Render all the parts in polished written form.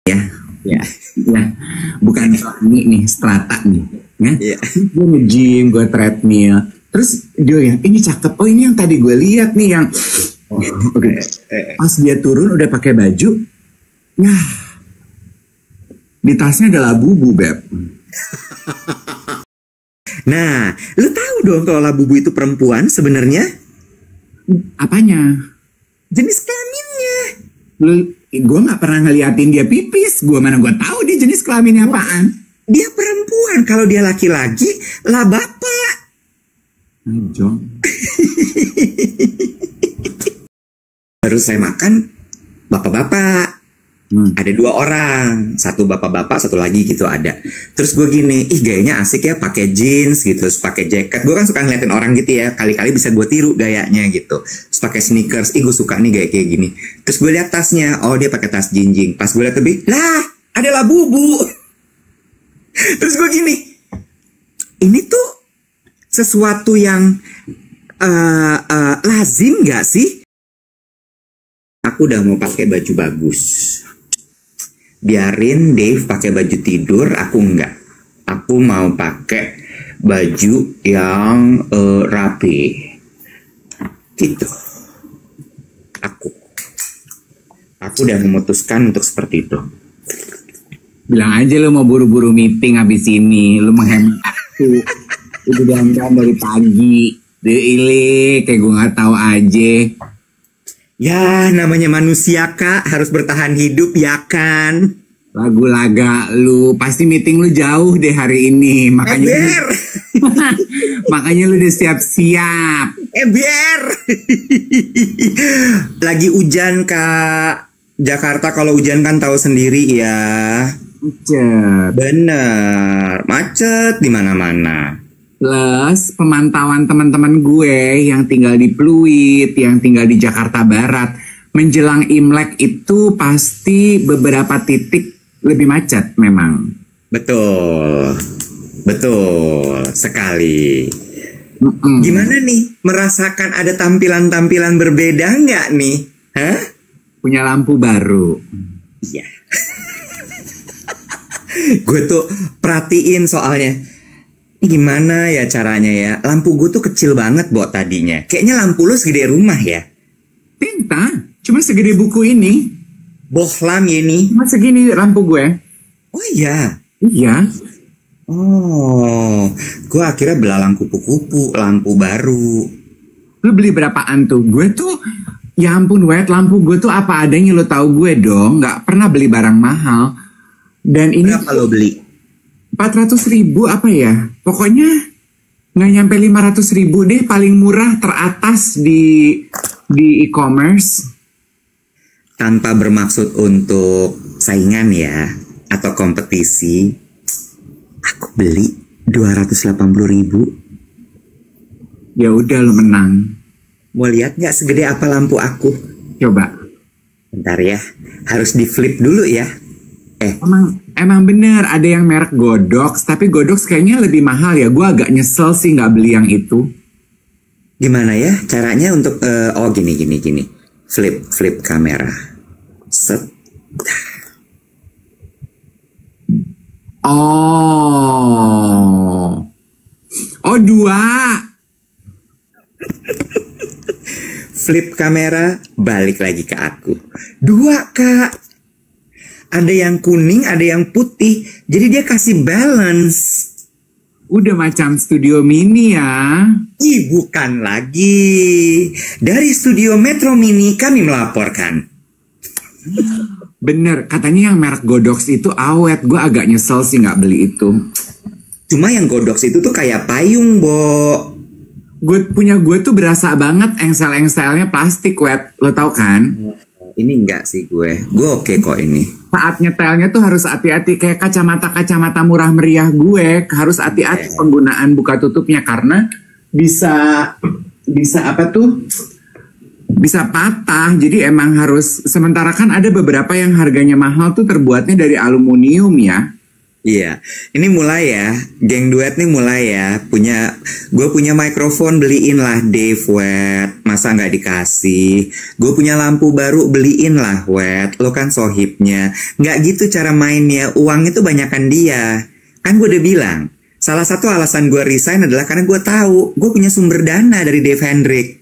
Ya, ya, ya. Bukan ini nih, strata nih. Ya. Iya. Gue nge-gym, gue treadmill. Terus dia yang, ini cakep. Oh ini yang tadi gue lihat nih yang. Oke. Pas dia turun udah pakai baju. Nah, di tasnya ada Labubu, Beb. Nah, lu tahu dong kalau Labubu itu perempuan sebenarnya? Apanya? Jenis kelaminnya. Gue nggak pernah ngeliatin dia pipis. Gue mana gue tahu dia jenis kelaminnya apaan. Dia perempuan. Kalau dia laki-laki, lah bapak. Jong. Baru saya makan, bapak-bapak. Ada 2 orang, satu bapak-bapak, satu lagi gitu ada. Terus gue gini, ih gayanya asik ya, pakai jeans gitu, terus pakai jaket. Gue kan suka ngeliatin orang gitu ya, kali-kali bisa gue tiru gayanya gitu. Terus pakai sneakers, ih gue suka nih gaya kayak gini. Terus gue lihat tasnya, oh dia pakai tas jinjing. Pas gue lihat lebih, lah ada Labubu. Terus gue gini, ini tuh sesuatu yang lazim gak sih? Aku udah mau pakai baju bagus. Biarin Dave pakai baju tidur, aku enggak. Aku mau pakai baju yang rapi. Gitu. Aku udah memutuskan untuk seperti itu. Bilang aja lu mau buru-buru meeting habis ini. Lu menghemat waktu. Itu dandan dari pagi. Dile, kayak gue gak tahu aja. Ya, namanya manusia kak, harus bertahan hidup ya kan. Lagu-laga lu, pasti meeting lu jauh deh hari ini. Biar. Makanya lu udah siap-siap. Biar. Lagi hujan kak. Jakarta kalau hujan kan tahu sendiri ya. Macet. Bener, macet di mana-mana. Plus pemantauan teman-teman gue yang tinggal di Pluit, yang tinggal di Jakarta Barat, menjelang Imlek itu pasti beberapa titik lebih macet memang. Betul, betul sekali. Gimana nih, merasakan ada tampilan-tampilan berbeda nggak nih? Hah? Punya lampu baru. Iya. Gue tuh perhatiin soalnya. Gimana ya caranya ya? Lampu gue tuh kecil banget buat tadinya. Kayaknya lampu lu segede rumah ya? Tinta, cuma segede buku ini. Bohlam ya ini. Cuma segini lampu gue. Oh iya? Iya. Oh, gue akhirnya belalang kupu-kupu, lampu baru. Lu beli berapaan tuh? Gue tuh, ya ampun Wet, lampu gue tuh apa adanya, lu tahu gue dong. Gak pernah beli barang mahal. Dan ini berapa lo beli? 400.000 apa ya? Pokoknya nggak nyampe 500.000 deh, paling murah teratas di e-commerce. Tanpa bermaksud untuk saingan ya atau kompetisi, aku beli 280.000. Ya udah lu menang. Mau lihat nggak segede apa lampu aku? Coba. Bentar ya, harus di flip dulu ya. Emang bener ada yang merek Godox, tapi Godox kayaknya lebih mahal ya. Gue agak nyesel sih nggak beli yang itu. Gimana ya caranya untuk oh gini. Flip kamera. Set. Oh, 2. Flip kamera, balik lagi ke aku. 2 kak. Ada yang kuning, ada yang putih. Jadi dia kasih balance. Udah macam studio mini ya. Ih, bukan lagi. Dari studio Metro Mini kami melaporkan. Bener, katanya yang merek Godox itu awet. Gue agak nyesel sih nggak beli itu. Cuma yang Godox itu tuh kayak payung, Bo. Gue tuh berasa banget engsel-engselnya plastik, Wet. Lo tau kan? Ini enggak sih gue oke kok ini. Saat nyetelnya tuh harus hati-hati, kayak kacamata murah meriah gue harus hati-hati penggunaan buka tutupnya karena bisa apa tuh? Bisa patah. Jadi emang harus, sementara kan ada beberapa yang harganya mahal tuh terbuatnya dari aluminium ya. Iya, ini mulai ya, geng duet nih mulai ya. Gue punya mikrofon, beliin lah Dave, wet. Masa nggak dikasih? Gue punya lampu baru, beliin lah, wet. Lo kan sohibnya. Nggak gitu cara mainnya, uang itu banyakan dia. Kan gue udah bilang, salah satu alasan gue resign adalah karena gue tahu gue punya sumber dana dari Dave Hendrik.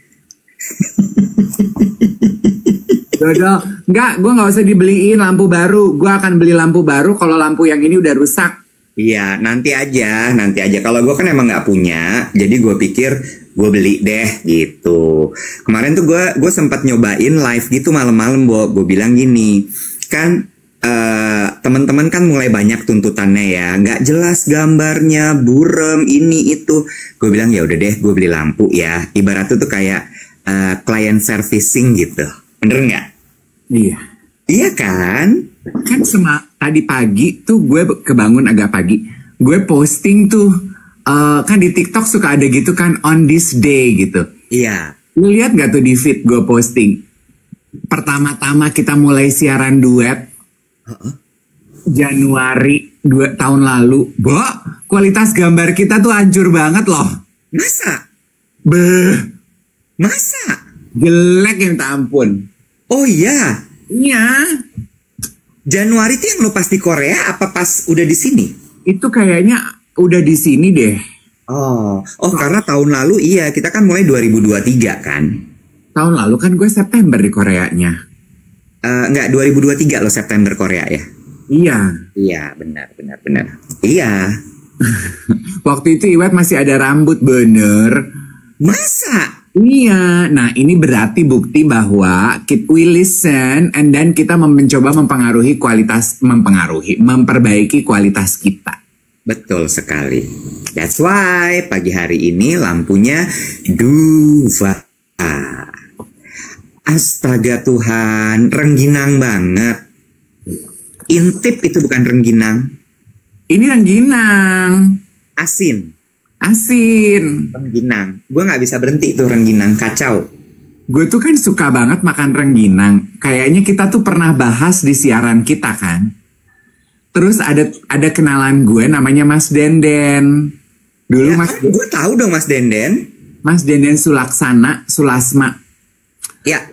Jodoh, enggak, gue nggak usah dibeliin lampu baru. Gue akan beli lampu baru kalau lampu yang ini udah rusak. Iya, nanti aja. Kalau gue kan emang nggak punya, jadi gue pikir gue beli deh gitu. Kemarin tuh gue sempat nyobain live gitu malam-malam, Bo. Gue bilang gini, kan teman-teman kan mulai banyak tuntutannya ya, nggak jelas gambarnya, burem ini itu. Gue bilang ya udah deh, gue beli lampu ya. Ibaratnya tuh kayak client servicing gitu. Bener nggak? Iya. Iya kan? Kan tadi pagi tuh gue kebangun agak pagi. Gue posting tuh, kan di TikTok suka ada gitu kan, on this day gitu. Iya. Lu lihat gak tuh di feed gue posting? Pertama-tama kita mulai siaran duet. Januari tahun lalu. Bo, kualitas gambar kita tuh hancur banget loh. Masa? Masa? Jelek yang tak ampun. Oh iya. Iya. Januari itu yang lo pas di Korea apa pas udah di sini? Itu kayaknya udah di sini deh. Oh, karena tahun lalu iya kita kan mulai 2023 kan. Tahun lalu kan gue September di Koreanya. Enggak, 2023 lo September Korea ya? Iya. Iya, benar. Iya. Waktu itu Iwet masih ada rambut, bener. Masa? Iya, nah ini berarti bukti bahwa we listen and then kita mencoba memperbaiki kualitas kita. Betul sekali. That's why pagi hari ini lampunya duva. Astaga Tuhan, rengginang banget. Intip itu bukan rengginang. Ini rengginang. Asin. Rengginang. Gue gak bisa berhenti tuh rengginang, kacau. Gue tuh kan suka banget makan rengginang. Kayaknya kita tuh pernah bahas di siaran kita kan. Terus ada kenalan gue namanya Mas Denden. Dulu ya, gue tahu dong Mas Denden. Mas Denden Sulasma. Ya.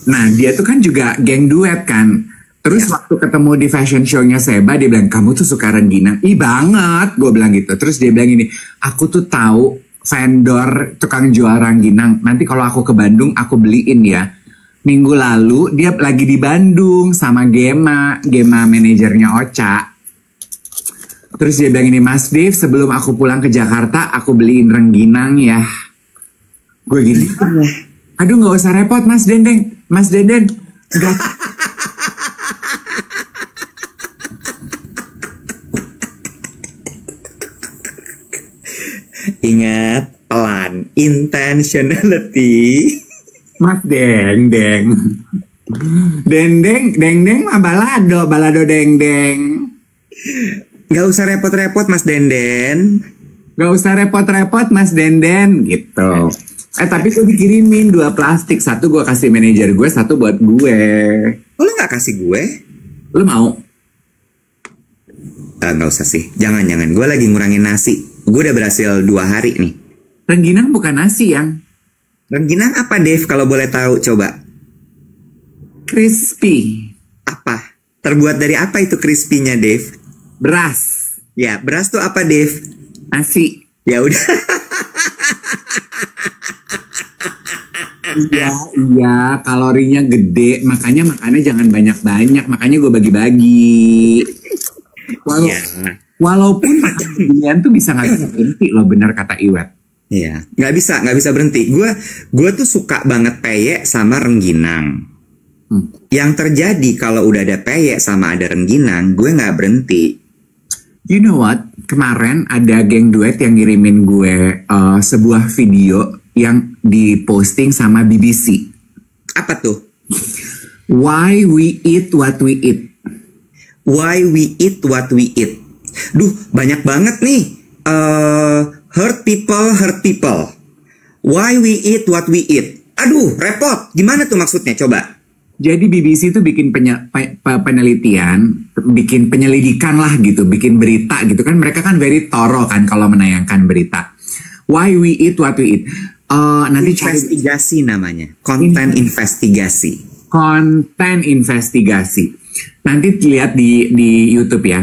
Nah dia tuh kan juga geng duet kan. Terus waktu ketemu di fashion show-nya Seba, dia bilang, kamu tuh suka rengginang. Ih banget, gue bilang gitu. Terus dia bilang gini, aku tuh tahu vendor tukang jual rengginang. Nanti kalau aku ke Bandung, aku beliin ya. Minggu lalu, dia lagi di Bandung sama Gema manajernya Ocha. Terus dia bilang gini, Mas Dave, sebelum aku pulang ke Jakarta, aku beliin rengginang ya. Gue gini, aduh gak usah repot Mas Denden. Enggak. Ingat, pelan, intentionality. Mas Deng mah balado deng. Gak usah repot-repot Mas Denden. Gak usah repot-repot Mas Denden gitu. Tapi tuh dikirimin 2 plastik. 1 gue kasih manajer gue, 1 buat gue. Oh, lu gak kasih gue? Lu mau? Gak usah sih, jangan. Gue lagi ngurangin nasi. Gue udah berhasil 2 hari nih. Rengginang bukan nasi yang. Rengginang apa Dave kalau boleh tahu coba? Crispy. Apa? Terbuat dari apa itu crispy-nya Dave? Beras. Ya, beras tuh apa Dave? Nasi. Ya udah. Iya, kalorinya gede, makanya makannya jangan banyak-banyak, makanya gue bagi-bagi. Walaupun makan beginian tuh bisa nggak bisa berhenti loh, benar kata Iwet. Iya, nggak bisa berhenti. Gue tuh suka banget peyek sama rengginang. Yang terjadi kalau udah ada peyek sama ada rengginang, gue nggak berhenti. You know what? Kemarin ada geng duet yang ngirimin gue sebuah video yang diposting sama BBC. Apa tuh? Why we eat what we eat. Why we eat what we eat. Duh, banyak banget nih. Hurt people. Why we eat what we eat. Aduh, repot. Gimana tuh maksudnya? Coba. Jadi BBC itu bikin penelitian, bikin penyelidikan lah gitu, bikin berita gitu kan. Mereka kan very thorough kan kalau menayangkan berita. Why we eat what we eat. Nanti investigasi namanya, konten investigasi. Konten investigasi. Nanti lihat di YouTube ya.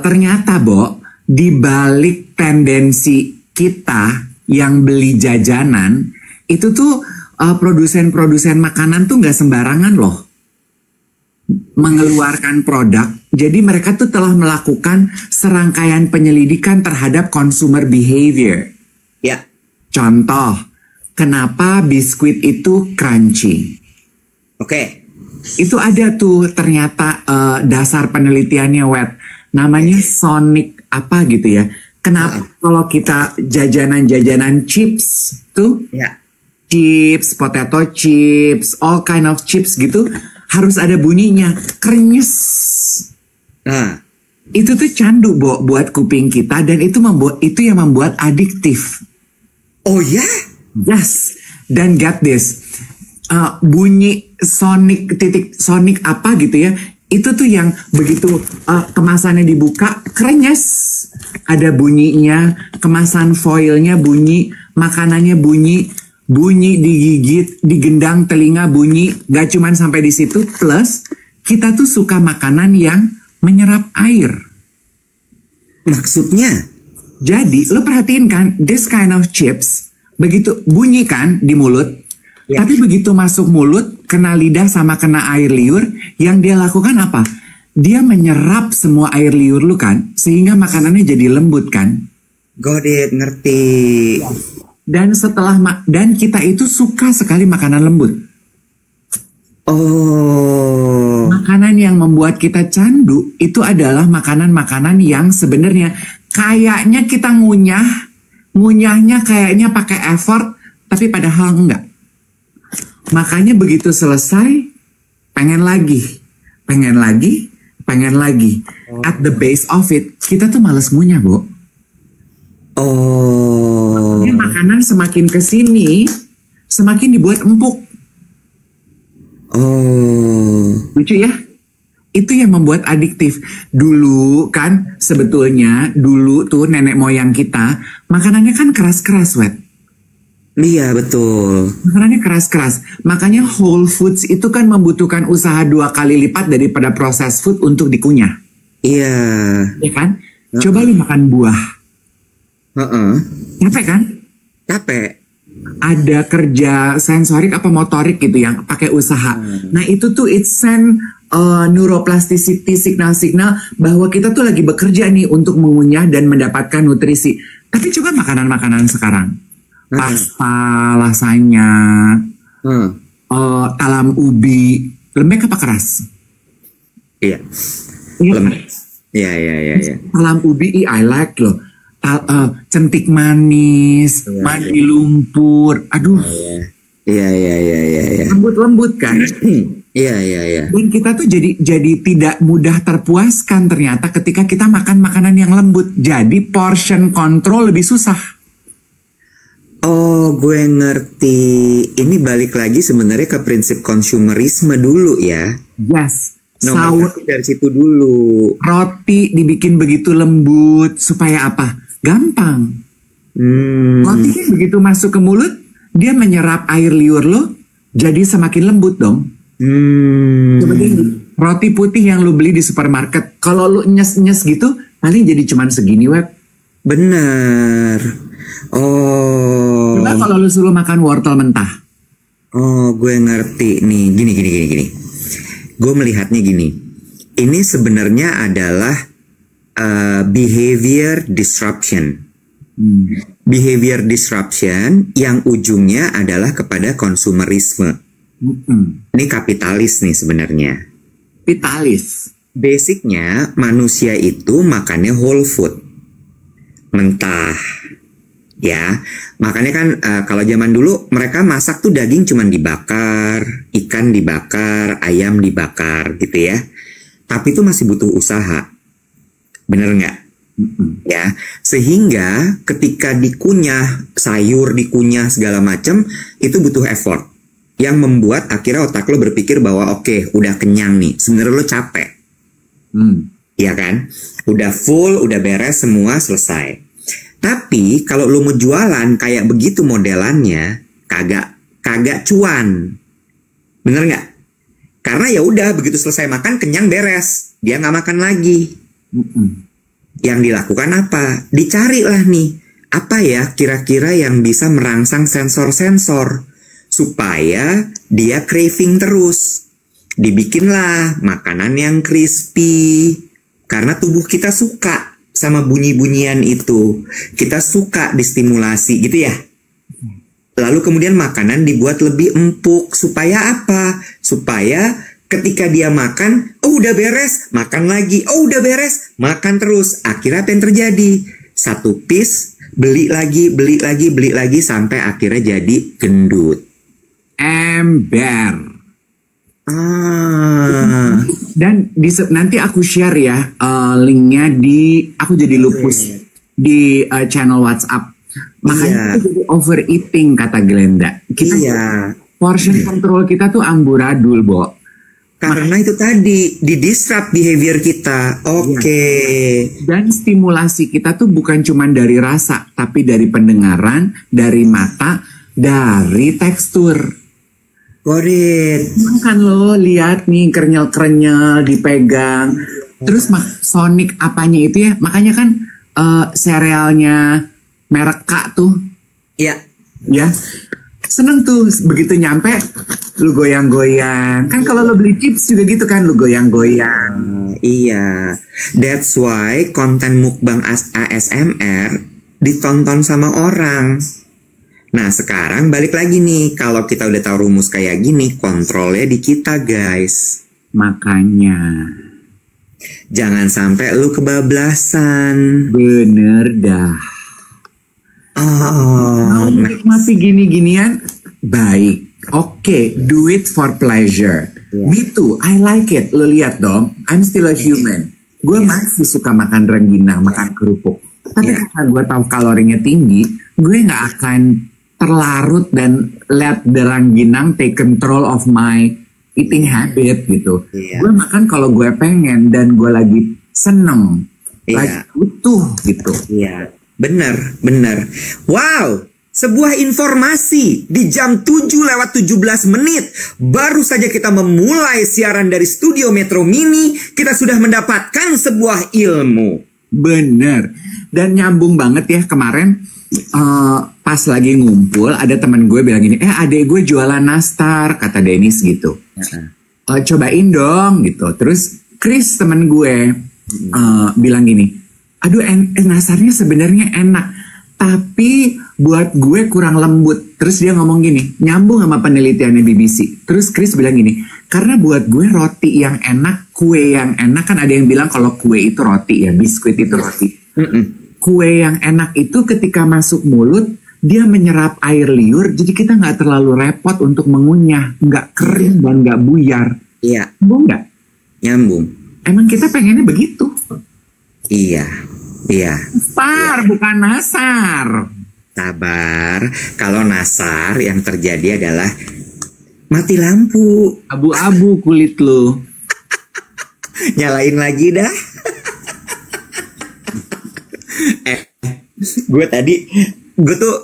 Ternyata di balik tendensi kita yang beli jajanan itu tuh produsen-produsen makanan tuh nggak sembarangan loh mengeluarkan produk. Jadi mereka tuh telah melakukan serangkaian penyelidikan terhadap consumer behavior. Ya. Contoh, kenapa biskuit itu crunchy? Oke. Itu ada tuh ternyata dasar penelitiannya namanya Sonic apa gitu ya. Kenapa kalau kita jajanan-jajanan chips tuh, chips, potato chips, all kind of chips gitu, harus ada bunyinya, krenyes. Itu tuh candu buat kuping kita dan itu yang membuat adiktif. Oh ya? Yes. Dan get this, bunyi Sonic apa gitu ya, itu tuh yang begitu kemasannya dibuka, krenyes. Ada bunyinya, kemasan foilnya bunyi, makanannya bunyi digigit, digendang telinga bunyi. Gak cuman sampai di situ, plus kita tuh suka makanan yang menyerap air. Maksudnya? Jadi lo perhatiin kan, this kind of chips begitu bunyi kan di mulut, tapi begitu masuk mulut, kena lidah sama kena air liur, yang dia lakukan apa? Dia menyerap semua air liur lu kan, sehingga makanannya jadi lembut kan? Got it, ngerti. Dan dan kita itu suka sekali makanan lembut. Oh. Makanan yang membuat kita candu itu adalah makanan-makanan yang sebenarnya kayaknya kita ngunyahnya kayaknya pakai effort, tapi padahal enggak. Makanya begitu selesai, pengen lagi. At the base of it, kita tuh males ngunyah, Bu. Oh. Makanya makanan semakin kesini, semakin dibuat empuk. Oh. Lucu ya? Itu yang membuat adiktif. Dulu kan sebetulnya, dulu tuh nenek moyang kita, makanannya kan keras-keras, Iya, betul. Makanannya keras-keras. Makanya whole foods itu kan membutuhkan usaha 2 kali lipat daripada processed food untuk dikunyah. Iya. Ya kan? Coba lu makan buah. Capek kan? Capek. Ada kerja sensorik apa motorik gitu yang pakai usaha. Nah itu tuh it send neuroplasticity signal-signal bahwa kita tuh lagi bekerja nih untuk mengunyah dan mendapatkan nutrisi. Tapi coba makanan-makanan sekarang. Pasta, lasagna, talam ubi, lembek apa keras? Iya. Lembek. Iya. Talam ubi, I like loh. Centik manis, madi lumpur, aduh. Iya. Lembut-lembut kan? Iya. Dan kita tuh jadi tidak mudah terpuaskan ternyata ketika kita makan makanan yang lembut. Jadi portion control lebih susah. Oh, gue ngerti. Ini balik lagi sebenarnya ke prinsip konsumerisme dulu ya. Yes. Nomor dari situ dulu. Roti dibikin begitu lembut supaya apa? Gampang. Roti kan begitu masuk ke mulut, dia menyerap air liur lo, jadi semakin lembut dong. Coba deh, roti putih yang lo beli di supermarket, kalau lo nyes-nyes gitu, paling jadi cuman segini, Bener. Oh. Coba kalau lo suruh makan wortel mentah. Oh, gue ngerti nih. Gini. Gue melihatnya gini. Ini sebenarnya adalah behavior disruption. Behavior disruption yang ujungnya adalah kepada konsumerisme. Ini kapitalis nih sebenarnya. Kapitalis. Basicnya manusia itu makannya whole food. Mentah. Ya, makanya kan kalau zaman dulu mereka masak tuh daging cuman dibakar, ikan dibakar, ayam dibakar gitu ya. Tapi itu masih butuh usaha. Bener nggak? Ya, sehingga ketika dikunyah, sayur dikunyah segala macam itu butuh effort. yang membuat akhirnya otak lo berpikir bahwa oke, udah kenyang nih. Sebenarnya lo capek. Iya kan? Udah full, udah beres semua, selesai. Tapi kalau lo mau jualan kayak begitu modelannya, kagak cuan. Bener nggak? Karena ya udah begitu selesai makan kenyang beres, dia nggak makan lagi. Yang dilakukan apa? Dicarilah nih, apa ya kira-kira yang bisa merangsang sensor-sensor supaya dia craving terus. Dibikinlah makanan yang crispy, karena tubuh kita suka sama bunyi-bunyian itu. Kita suka distimulasi gitu ya. Lalu kemudian makanan dibuat lebih empuk. Supaya apa? Supaya ketika dia makan, oh udah beres, makan lagi. Oh udah beres, makan terus. Akhirnya apa yang terjadi? Satu piece, beli lagi, sampai akhirnya jadi gendut. Ember. Dan nanti aku share ya linknya aku jadi lupus di channel WhatsApp. Makanya itu jadi overeating kata Glenda. Kita portion control kita tuh amburadul, Bo. Karena itu tadi di-disrupt behavior kita. Oke. Dan stimulasi kita tuh bukan cuma dari rasa, tapi dari pendengaran, dari mata, dari tekstur. Got it. Kan lo lihat nih kerenyel-kerenyel dipegang. Terus Sonic apanya itu ya? Makanya kan serealnya merek K tuh. Iya. Ya. Seneng tuh begitu nyampe lu goyang-goyang. Kan kalau lo beli chips juga gitu kan, lu goyang-goyang. Iya. That's why konten mukbang ASMR ditonton sama orang. Nah sekarang balik lagi nih, kalau kita udah tahu rumus kayak gini, kontrolnya di kita guys. Makanya jangan sampai lu kebablasan. Bener dah. Menikmati gini-ginian baik. Oke, do it for pleasure. Me too, I like it. Lo lihat dong, I'm still a human. Gue masih suka makan rengginang, makan kerupuk. Tapi karena gue tahu kalorinya tinggi, gue nggak akan terlarut dan let the rengginang take control of my eating habit gitu. Gue makan kalau gue pengen dan gue lagi seneng, lagi butuh gitu. Bener. Wow, sebuah informasi di jam 7:17 baru saja kita memulai siaran dari studio Metro Mini, kita sudah mendapatkan sebuah ilmu. Bener. Dan nyambung banget ya kemarin pas lagi ngumpul ada teman gue bilang gini, adek gue jualan nastar, kata Dennis gitu. Cobain dong gitu. Terus Chris teman gue bilang gini, aduh nastarnya sebenarnya enak, tapi buat gue kurang lembut. Terus dia ngomong gini, nyambung sama penelitiannya BBC. Terus Chris bilang gini, karena buat gue roti yang enak, kue yang enak, kan ada yang bilang kalau kue itu roti ya, biskuit itu roti. Kue yang enak itu ketika masuk mulut, dia menyerap air liur, jadi kita nggak terlalu repot untuk mengunyah, nggak kering dan nggak buyar. Iya. Nyambung nggak? Nyambung. Emang kita pengennya begitu. Iya. Bukan nasar. Sabar. Kalau nasar yang terjadi adalah mati lampu. Abu-abu kulit lo. Nyalain lagi dah.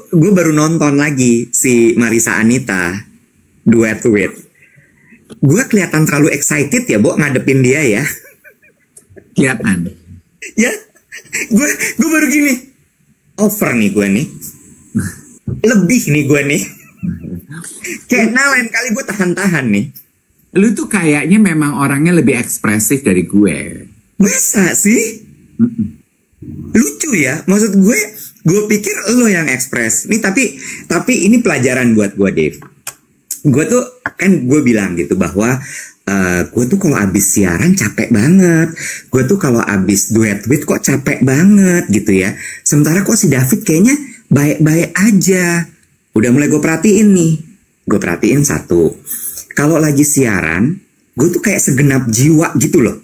Gue baru nonton lagi si Marissa Anita duet with. Gue kelihatan terlalu excited ya, Bo, ngadepin dia ya. Kelihatan. Ya, gue baru gini. Over nih gue nih. Lebih nih gue nih. Kayak lain kali gue tahan-tahan nih. Lu tuh kayaknya memang orangnya lebih ekspresif dari gue. Masa sih? Lucu ya. Maksud gue pikir lo yang ekspres. Nih tapi ini pelajaran buat gue, Dave. Gue tuh kan gue bilang gitu bahwa gue tuh kalau abis siaran capek banget. Gue tuh kalau abis duet with kok capek banget gitu ya. Sementara kok si David kayaknya baik-baik aja. Udah mulai gue perhatiin nih. Gue perhatiin satu. Kalau lagi siaran, gue tuh kayak segenap jiwa gitu loh.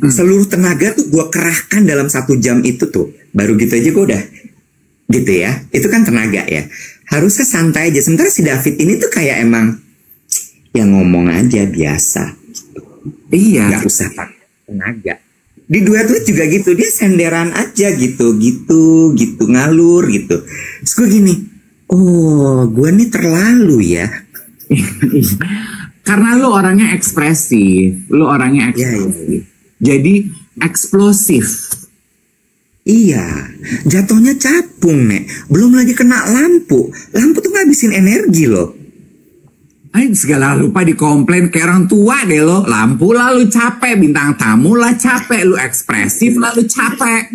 Seluruh tenaga tuh gue kerahkan dalam 1 jam itu tuh. Baru gitu aja gue udah gitu ya. Itu kan tenaga ya. Harusnya santai aja. Sementara si David ini tuh kayak emang Ya ngomong aja biasa. Iya. Gak usah pakai tenaga. Di duet juga gitu, dia senderan aja gitu ngalur gitu. Terus gue gini, oh gue nih terlalu ya. Karena lu orangnya ekspresif, Iya. jadi eksplosif. Iya, jatuhnya capung Nek. Belum lagi kena lampu tuh ngabisin energi loh. Segala lupa dikomplain kayak orang tua deh lo. Lampu lalu capek, bintang tamu lah capek, lu ekspresif lalu capek.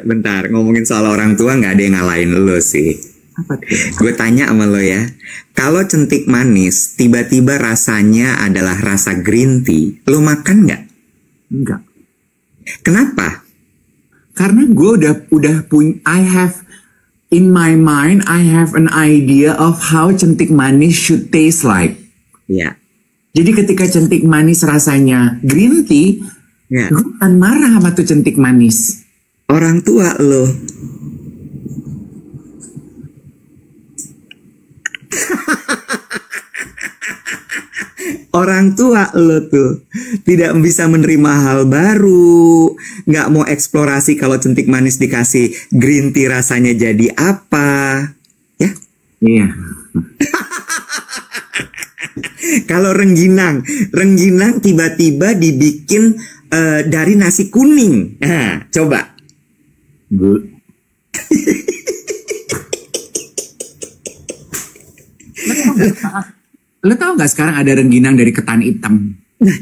Bentar, ngomongin soal orang tua nggak ada yang ngalahin lo sih. Apa tuh? Gue tanya sama lo ya, kalau centik manis tiba-tiba rasanya adalah rasa green tea, lo makan nggak? Enggak. Kenapa? Karena gue udah punya, in my mind, I have an idea of how centik manis should taste like. Ya. Jadi ketika centik manis rasanya green tea, Ya. gue akan marah sama tuh centik manis. Orang tua lo. Orang tua lo tuh tidak bisa menerima hal baru, nggak mau eksplorasi kalau centik manis dikasih green tea rasanya jadi apa, ya? Iya. Kalau rengginang tiba-tiba dibikin dari nasi kuning, nah coba. Lo tau gak sekarang ada rengginang dari ketan hitam? Nah,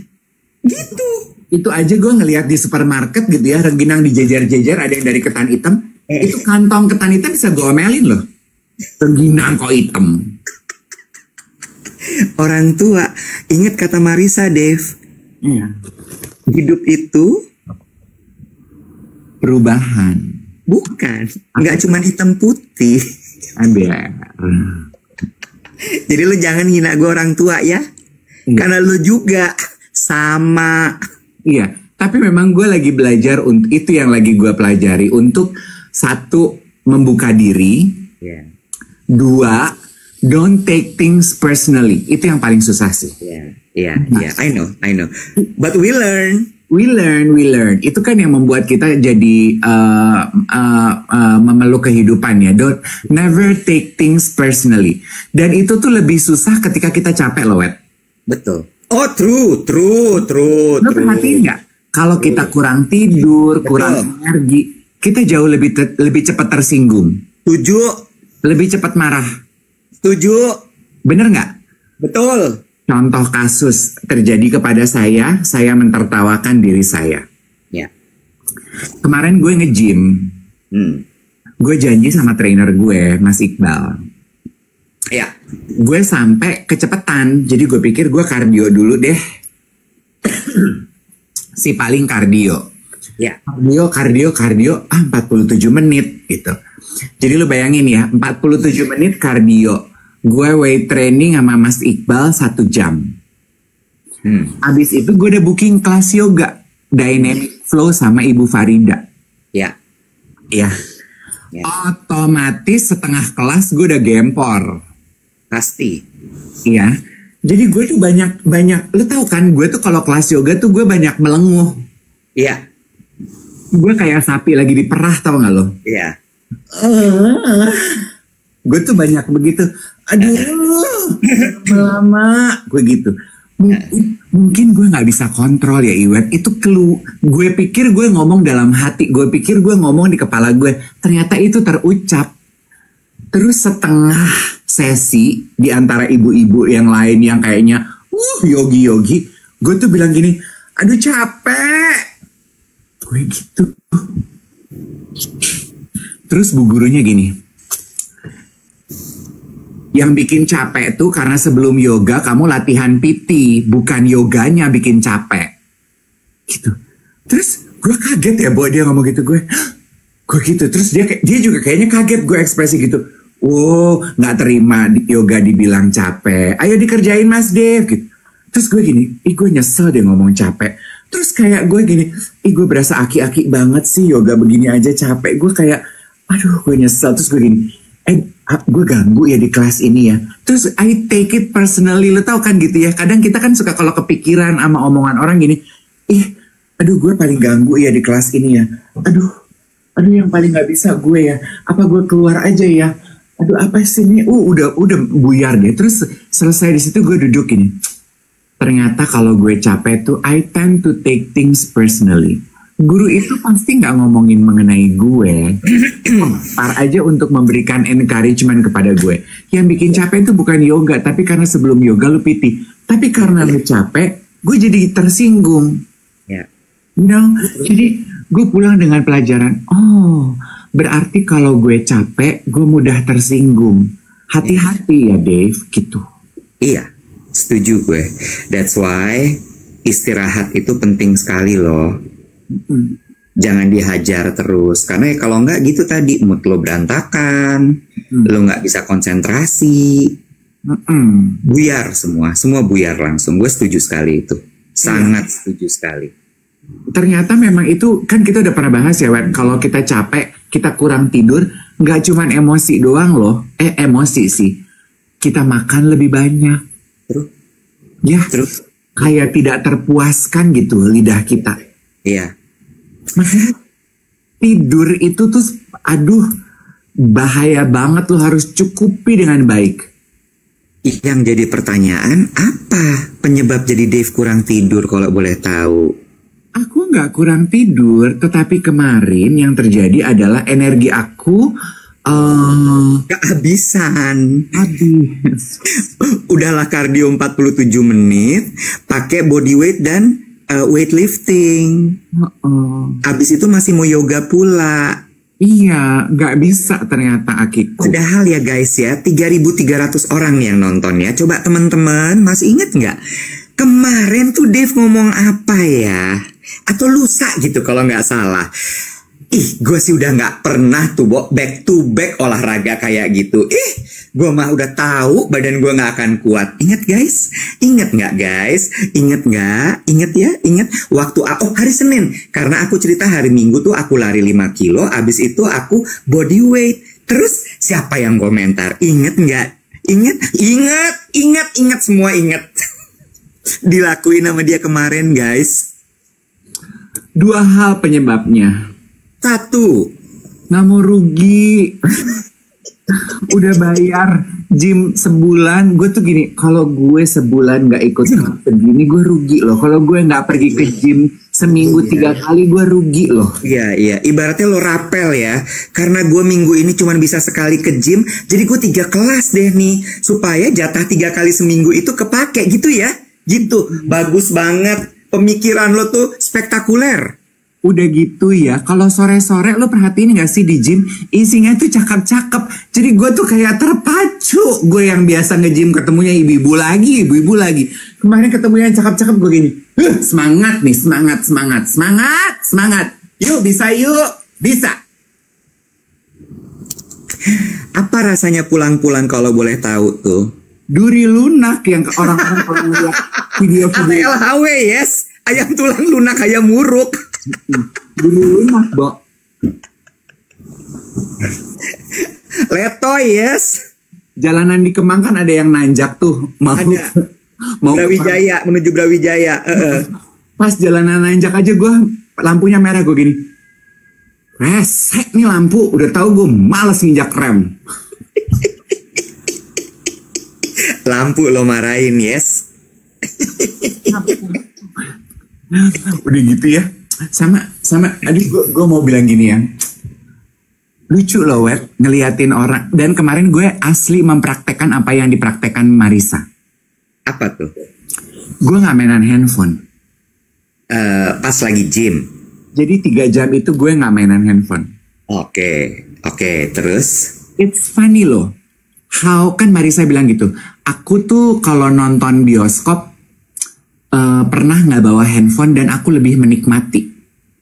gitu. Itu aja gue ngeliat di supermarket gitu ya, rengginang dijejer-jejer, ada yang dari ketan hitam. Itu kantong ketan hitam bisa gue omelin loh. Rengginang kok hitam. Orang tua, ingat kata Marisa, Dave. Iya. Hidup itu Perubahan. bukan, nggak cuma hitam putih. Ada. Jadi lu jangan hina gue orang tua ya. Karena lu juga sama. Iya, tapi memang gue lagi belajar, untuk itu yang lagi gue pelajari, untuk satu, membuka diri. Yeah. Dua, don't take things personally. Itu yang paling susah sih. Yeah. I know. But we learn. We learn. Itu kan yang membuat kita jadi memeluk kehidupan ya. Don't never take things personally. Dan itu tuh lebih susah ketika kita capek loh, Wet. Betul. Oh, true. Lo perhatiin nggak? Kalau kita kurang tidur, kurang energi, kita jauh lebih cepat tersinggung. Setuju. Lebih cepat marah. Setuju. Bener nggak? Betul. Contoh kasus terjadi kepada saya mentertawakan diri saya. Ya. Kemarin gue nge-gym. Gue janji sama trainer gue, Mas Iqbal. Ya. Gue sampai kecepatan, jadi gue pikir gue kardio dulu deh. Si paling kardio. Ya. Kardio, 47 menit gitu. Jadi lu bayangin ya, 47 menit kardio. Gue weight training sama Mas Iqbal 1 jam. Abis itu gue udah booking kelas yoga Dynamic Flow sama Ibu Farida. Ya. Ya. Otomatis setengah kelas gue udah gempor. Pasti. Iya. Jadi gue tuh banyak, lu tahu kan, gue tuh kalau kelas yoga tuh gue banyak melenguh. Iya. Gue kayak sapi lagi diperah, tau gak lo? Iya. Gue tuh banyak begitu. Aduh, lama gue gitu. Mungkin gue nggak bisa kontrol ya, Iwet. Itu gue pikir gue ngomong dalam hati, gue pikir gue ngomong di kepala gue. Ternyata itu terucap. Terus setengah sesi di antara ibu-ibu yang lain yang kayaknya yogi, gue tuh bilang gini, aduh capek. Gue gitu. Terus bu gurunya gini, yang bikin capek tuh karena sebelum yoga kamu latihan PT, bukan yoganya bikin capek. Gitu. Terus gue kaget ya bahwa dia ngomong gitu, gue gitu. Terus dia juga kayaknya kaget gue ekspresi gitu. Wow, nggak terima yoga dibilang capek. Ayo dikerjain Mas Dev gitu. Terus gue gini, gue nyesel deh ngomong capek. Terus kayak gue gini, gue berasa aki-aki banget sih yoga begini aja capek. Gue kayak, aduh gue nyesel. Terus gue gini, gue ganggu ya di kelas ini ya. Terus I take it personally, lo tau kan gitu ya. Kadang kita kan suka kalau kepikiran sama omongan orang gini, aduh gue paling ganggu ya di kelas ini ya. Aduh yang paling nggak bisa gue ya. Apa gue keluar aja ya? Aduh apa sih ini? Udah buyar deh. Terus selesai di situ gue duduk ini. Ternyata kalau gue capek tuh, I tend to take things personally. Guru itu pasti nggak ngomongin mengenai gue, par aja untuk memberikan encouragement kepada gue. Yang bikin capek itu bukan yoga, tapi karena sebelum yoga lu PT. Tapi karena lu capek, gue jadi tersinggung. Ya. Jadi gue pulang dengan pelajaran. Oh, berarti kalau gue capek, gue mudah tersinggung. Hati-hati ya Dave, gitu. Iya, setuju gue. That's why istirahat itu penting sekali loh. Jangan dihajar terus, karena ya kalau nggak gitu tadi mood lo berantakan, lo nggak bisa konsentrasi, buyar semua buyar langsung. Gue setuju sekali itu, sangat setuju sekali. Ternyata memang itu kan kita udah pernah bahas ya, Wen. Kalau kita capek, kita kurang tidur, nggak cuman emosi doang loh. Emosi sih, kita makan lebih banyak. Terus kayak tidak terpuaskan gitu lidah kita. Iya. Makanya tidur itu tuh bahaya banget, lo harus cukupi dengan baik. Yang jadi pertanyaan, apa penyebab jadi Dave kurang tidur kalau boleh tahu? Aku nggak kurang tidur, tetapi kemarin yang terjadi adalah energi aku kehabisan. Habis. Udahlah kardio 47 menit, pakai body weight dan weightlifting. Abis itu masih mau yoga pula. Iya, nggak bisa ternyata Akiku. Padahal ya guys ya, 3.300 orang yang nonton ya. Coba teman-teman masih inget nggak? Kemarin tuh Dave ngomong apa ya? Atau lusa gitu kalau nggak salah. Gue sih udah nggak pernah tuh back to back olahraga kayak gitu. Gue mah udah tahu badan gue nggak akan kuat. Ingat guys? Ingat nggak guys? Ingat nggak? Ingat ya? Ingat waktu hari Senin. Karena aku cerita hari Minggu tuh aku lari 5 kilo. Abis itu aku body weight. Terus siapa yang komentar? Ingat nggak? Ingat semua ingat. Dilakuin sama dia kemarin guys. 2 hal penyebabnya. 1, nggak mau rugi. Udah bayar gym sebulan. Gue tuh gini, kalau gue sebulan nggak ikut segini, gue rugi loh. Kalau gue nggak pergi ke gym seminggu 3 kali, gue rugi loh. Iya. Ibaratnya lo rapel ya. Karena gue minggu ini cuma bisa sekali ke gym, jadi gue 3 kelas deh nih, supaya jatah 3 kali seminggu itu kepake gitu ya. Gitu. Bagus banget. Pemikiran lo tuh spektakuler. Udah gitu ya, kalau sore-sore lo perhatiin gak sih di gym, isinya tuh cakep-cakep. Jadi gue tuh kayak terpacu. Gue yang biasa nge-gym ketemunya ibu-ibu lagi. Kemarin ketemu yang cakep-cakep, gue gini, semangat nih, semangat. Yuk, bisa. Apa rasanya pulang-pulang kalau boleh tahu tuh? Duri lunak yang orang-orang kalau ngeliat video-video. LHW yes, ayam tulang lunak, ayam muruk. Duri lunak, Bo. Letoy yes. Jalanan di Kemang kan ada yang nanjak tuh. Ada. Brawijaya, menuju Brawijaya. Pas jalanan nanjak aja gue lampunya merah, gue gini. Resek nih lampu, udah tahu gue males nginjak rem. Lampu lo marahin yes. Udah gitu ya. Sama aduh gue mau bilang gini ya. Lucu loh Wet, ngeliatin orang. Dan kemarin gue asli mempraktekkan apa yang dipraktekkan Marisa. Apa tuh? Gue gak mainan handphone. Pas lagi gym. Jadi 3 jam itu gue gak mainan handphone. Oke, terus? It's funny loh. How kan Marisa bilang gitu. Aku tuh kalau nonton bioskop pernah gak bawa handphone dan aku lebih menikmati.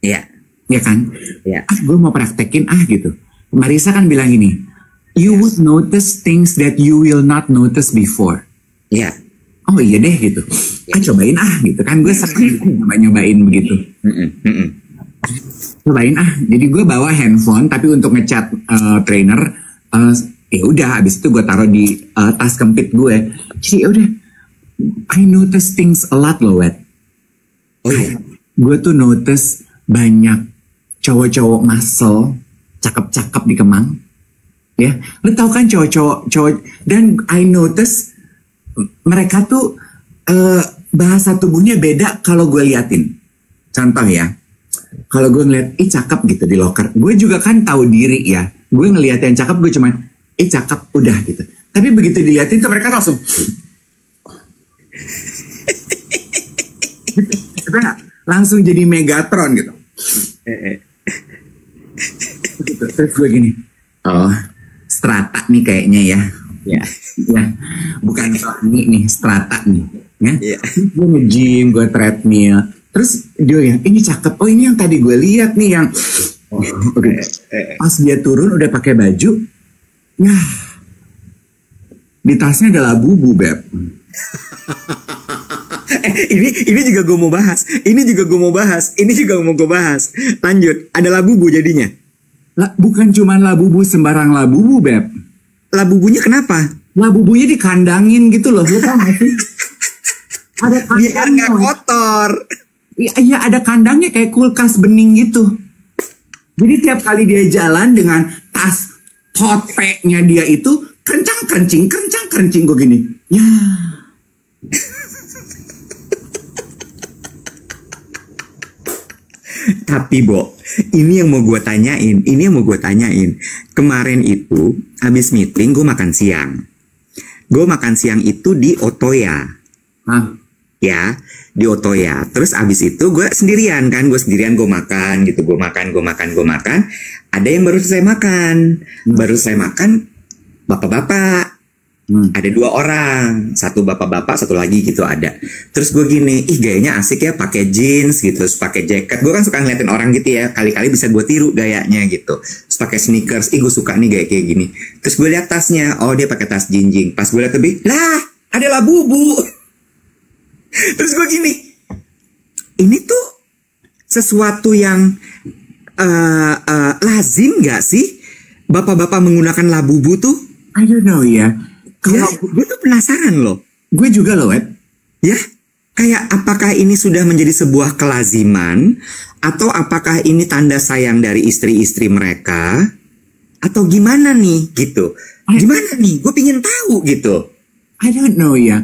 Iya. Ya kan? Iya. Gue mau praktekin gitu. Marisa kan bilang gini, you would notice things that you will not notice before. Iya. Oh iya deh gitu. Cobain gitu kan. Gue sering nyobain begitu. Cobain Jadi gue bawa handphone tapi untuk ngechat trainer Ya udah, abis itu gue taruh di tas kempit gue. Jadi ya udah, I notice things a lot loh, Wet. Oh iya. Gue tuh notice banyak cowok-cowok muscle, cakep-cakep di Kemang. Ya, lu tau kan cowok-cowok, dan I notice mereka tuh bahasa tubuhnya beda kalau gue liatin. Contoh ya, kalau gue ngeliat, cakep gitu di loker. Gue juga kan tahu diri ya. Gue ngeliat yang cakep, gue cuman, cakep, udah gitu. Tapi begitu diliatin tuh mereka langsung. Langsung jadi Megatron gitu. Gitu. Terus gue gini, oh strata nih kayaknya ya. Ya, bukan nih strata nih. Ya. Gue nge-gym, gue treadmill. Terus dia yang, ini cakep. Oh ini yang tadi gue lihat nih yang. Pas dia turun udah pakai baju. Nah, di tasnya ada labubu, Beb. Ini juga gue mau bahas. Ini juga mau gue bahas. Lanjut, ada labubu jadinya. Bukan cuma labubu sembarang labubu, Beb. Labubunya kenapa? Labubunya dikandangin gitu loh. Lu tau gak sih? Ada biar nggak kotor. Iya, ada kandangnya kayak kulkas bening gitu. Jadi tiap kali dia jalan dengan tas toteknya dia itu kencang kencing gue gini. Ya. Tapi Bo, ini yang mau gue tanyain. Kemarin itu habis meeting gue makan siang. Gue makan siang itu di Otoya. Ya, di Otoya. Terus abis itu gue sendirian, gue makan gitu, gue makan. Ada yang baru selesai makan, bapak-bapak. Ada 2 orang, satu bapak-bapak, satu lagi gitu ada. Terus gue gini, gayanya asik ya pakai jeans gitu, terus pakai jaket. Gue kan suka ngeliatin orang gitu ya, kali-kali bisa gue tiru gayanya gitu. Terus pakai sneakers, gue suka nih gaya kayak gini. Terus gue lihat tasnya, oh dia pakai tas jinjing. Pas gue lihat lebih, lah ada labubu. Terus gue gini, ini tuh sesuatu yang lazim gak sih bapak-bapak menggunakan labubu tuh? I don't know ya. Ya, gue tuh penasaran loh. Gue juga loh, Web. Ya, kayak apakah ini sudah menjadi sebuah kelaziman, atau apakah ini tanda sayang dari istri-istri mereka, atau gimana nih gitu? Gimana nih? Gue pingin tahu gitu. I don't know ya.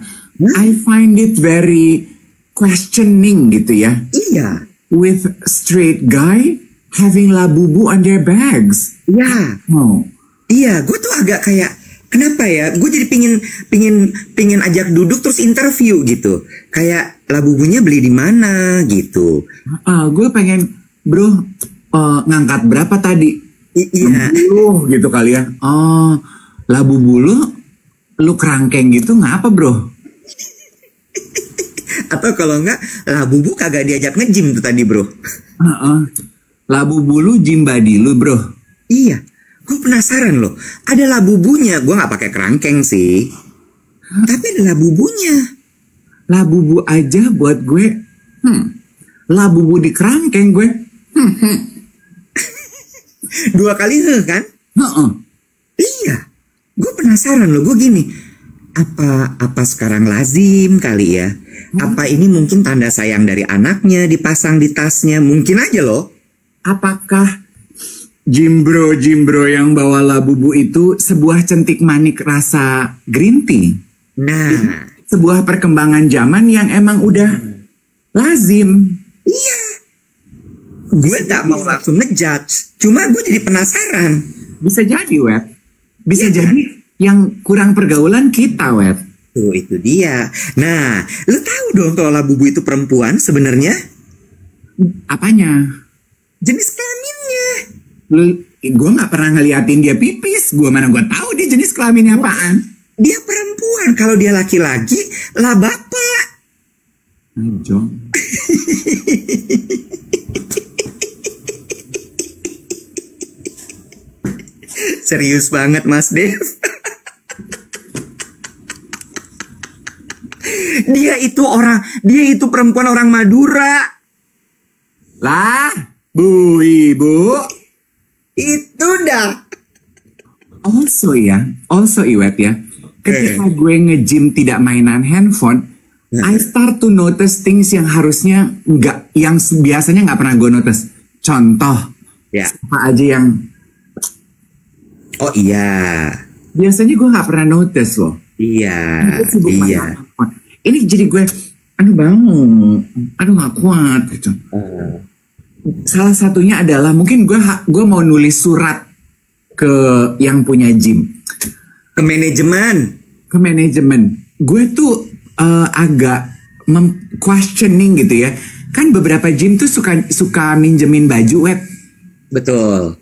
I find it very questioning gitu ya. Iya. With straight guy having labubu on their bags. Iya. Oh. Iya, gue tuh agak kayak kenapa ya? Gue jadi pingin ajak duduk terus interview gitu. Kayak labubunya beli di mana gitu. Gue pengen, bro, ngangkat berapa tadi? Iya. 60 gitu kali ya. Oh, labubu lu kerangkeng gitu ngapa, bro? Atau kalau enggak, labubu kagak diajak nge-gym tuh tadi, bro. Labubu lu gym body lu, bro. Iya. Gue penasaran loh, ada labubunya. Gue nggak pakai kerangkeng sih, tapi ada labubunya. Labubu aja buat gue. Labubu di kerangkeng gue. 2 kali kan? Iya. Gue penasaran loh. Gue gini, apa sekarang lazim kali ya? Apa ini mungkin tanda sayang dari anaknya dipasang di tasnya? Mungkin aja loh. Apakah Jimbro yang bawa labubu itu sebuah centik manik rasa green tea? Nah, sebuah perkembangan zaman yang emang udah lazim. Iya. Gue tak mau langsung ngejudge, cuma gue jadi penasaran. Bisa jadi, Web. Bisa jadi yang kurang pergaulan kita, Web. Tuh, itu dia. Nah, lu tahu dong kalau labubu itu perempuan sebenarnya? Apanya? Jenis kelaminnya. Gue nggak pernah ngeliatin dia pipis. Gue mana gue tahu dia jenis kelaminnya apaan. Dia perempuan. Kalau dia laki-laki, lah bapak. Ajo. Serius banget, Mas Dev. Dia itu perempuan orang Madura. Lah, Bu Ibu. Itu dah. Also Iwet ya, ketika gue nge-gym tidak mainan handphone, I start to notice things yang harusnya nggak, yang biasanya nggak pernah gue notice. Contoh, apa aja yang biasanya gue nggak pernah notice loh. Iya. Ini jadi gue, aduh bangun, aduh nggak kuat gitu. Salah satunya adalah mungkin gue mau nulis surat ke yang punya gym, ke manajemen. Gue tuh agak questioning gitu ya. Kan beberapa gym tuh suka minjemin baju wet. Betul.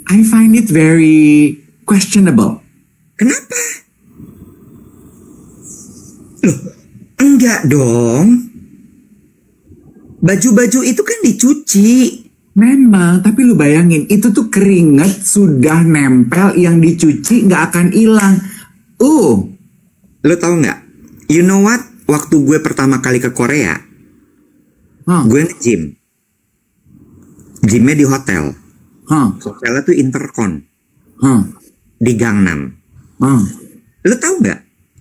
I find it very questionable. Kenapa? Loh, enggak dong. Baju-baju itu kan dicuci. Memang, tapi lu bayangin, itu tuh keringat sudah nempel, yang dicuci nggak akan hilang. Lu tahu nggak? You know what? Waktu gue pertama kali ke Korea, gue nge-gym. Gymnya di hotel. Hotelnya tuh Intercon. Di Gangnam. Lu tahu nggak?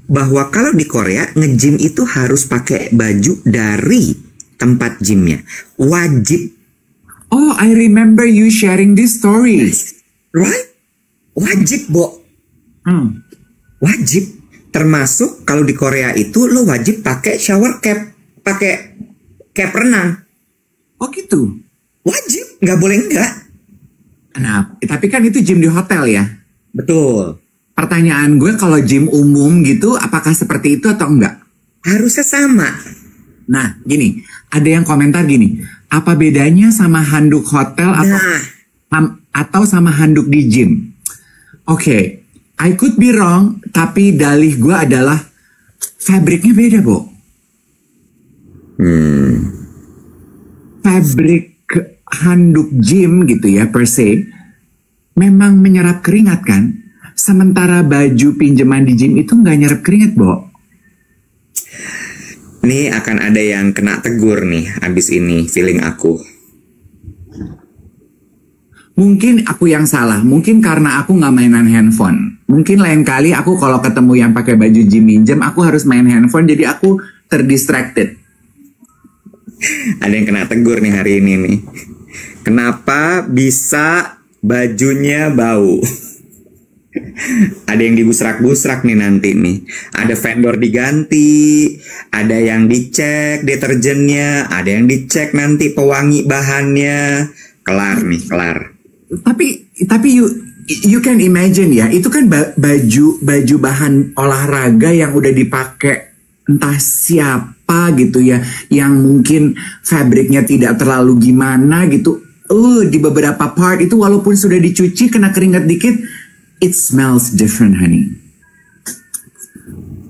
Bahwa kalau di Korea, nge-gym itu harus pakai baju dari tempat gymnya. Wajib. Oh, I remember you sharing this story. Right? Wajib, Bo. Wajib. Termasuk kalau di Korea itu lo wajib pakai shower cap, pakai cap renang. Oh gitu? Wajib, nggak boleh enggak. Nah, tapi kan itu gym di hotel ya? Betul. Pertanyaan gue, kalau gym umum gitu, apakah seperti itu atau enggak? Harusnya sama. Nah, gini, ada yang komentar gini, apa bedanya sama handuk hotel atau sama handuk di gym? Oke, I could be wrong, tapi dalih gue adalah fabriknya beda, Bo. Fabrik handuk gym gitu ya, per se, memang menyerap keringat kan? Sementara baju pinjaman di gym itu nggak nyerap keringat, Bo. Nih akan ada yang kena tegur nih abis ini, feeling aku. Mungkin aku yang salah, mungkin karena aku nggak mainan handphone. Mungkin lain kali aku kalau ketemu yang pakai baju gym minjem, aku harus main handphone, jadi aku terdistracted. Ada yang kena tegur nih hari ini nih. Kenapa bisa bajunya bau? Ada yang dibusrak-busrak nih nanti nih. Ada vendor diganti, ada yang dicek deterjennya, ada yang dicek nanti pewangi bahannya. Kelar nih, kelar. Tapi you can imagine ya, itu kan baju bahan olahraga yang udah dipakai entah siapa gitu ya, yang mungkin fabriknya tidak terlalu gimana gitu. Di beberapa part itu walaupun sudah dicuci, kena keringat dikit, it smells different, honey.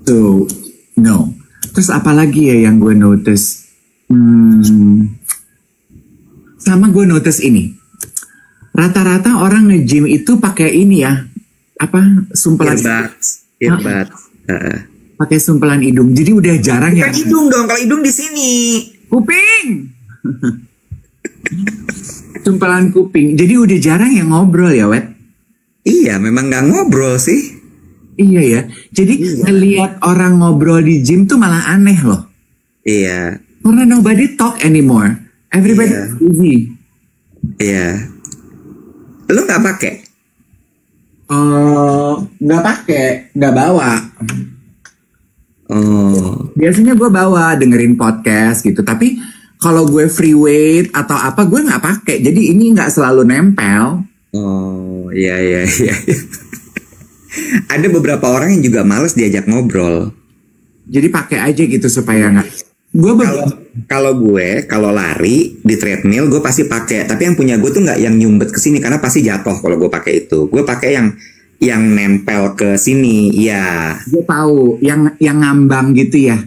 So, no. Terus apalagi ya yang gue notice? Sama gue notice ini. Rata-rata orang nge-gym itu pakai ini ya. Apa? Sumpelan. Earbuds. Pakai sumpelan hidung. Jadi udah jarang ya. Bukan hidung dong, kalau hidung di sini. Kuping. Sumpelan kuping. Jadi udah jarang yang ngobrol ya, Wet? Iya, memang nggak ngobrol sih. Iya ya. Jadi ngelihat orang ngobrol di gym tuh malah aneh loh. Iya. Karena nobody talk anymore. Everybody busy. Iya. Lu nggak pakai? Nggak pakai, nggak bawa. Biasanya gue bawa dengerin podcast gitu. Tapi kalau gue free weight atau apa, gue nggak pakai. Jadi ini nggak selalu nempel. Iya. Ada beberapa orang yang juga males diajak ngobrol. Jadi pakai aja gitu supaya nggak. Kalau lari di treadmill gue pasti pakai. Tapi yang punya gue tuh nggak yang nyumbet ke sini karena pasti jatuh kalau gue pakai itu. Gue pakai yang nempel ke sini. Iya. Gue tahu yang ngambang gitu ya.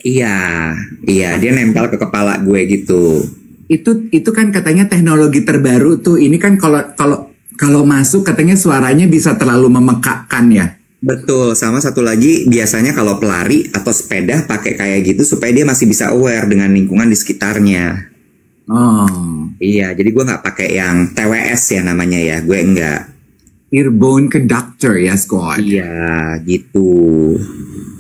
Iya, dia nempel ke kepala gue gitu. Itu kan katanya teknologi terbaru tuh. Ini kan kalau masuk katanya suaranya bisa terlalu memekakkan ya. Betul, sama satu lagi biasanya kalau pelari atau sepeda pakai kayak gitu supaya dia masih bisa aware dengan lingkungan di sekitarnya. Iya, jadi gue nggak pakai yang TWS ya namanya ya, gue enggak. earbone ke dokter ya, Scott. Iya, gitu.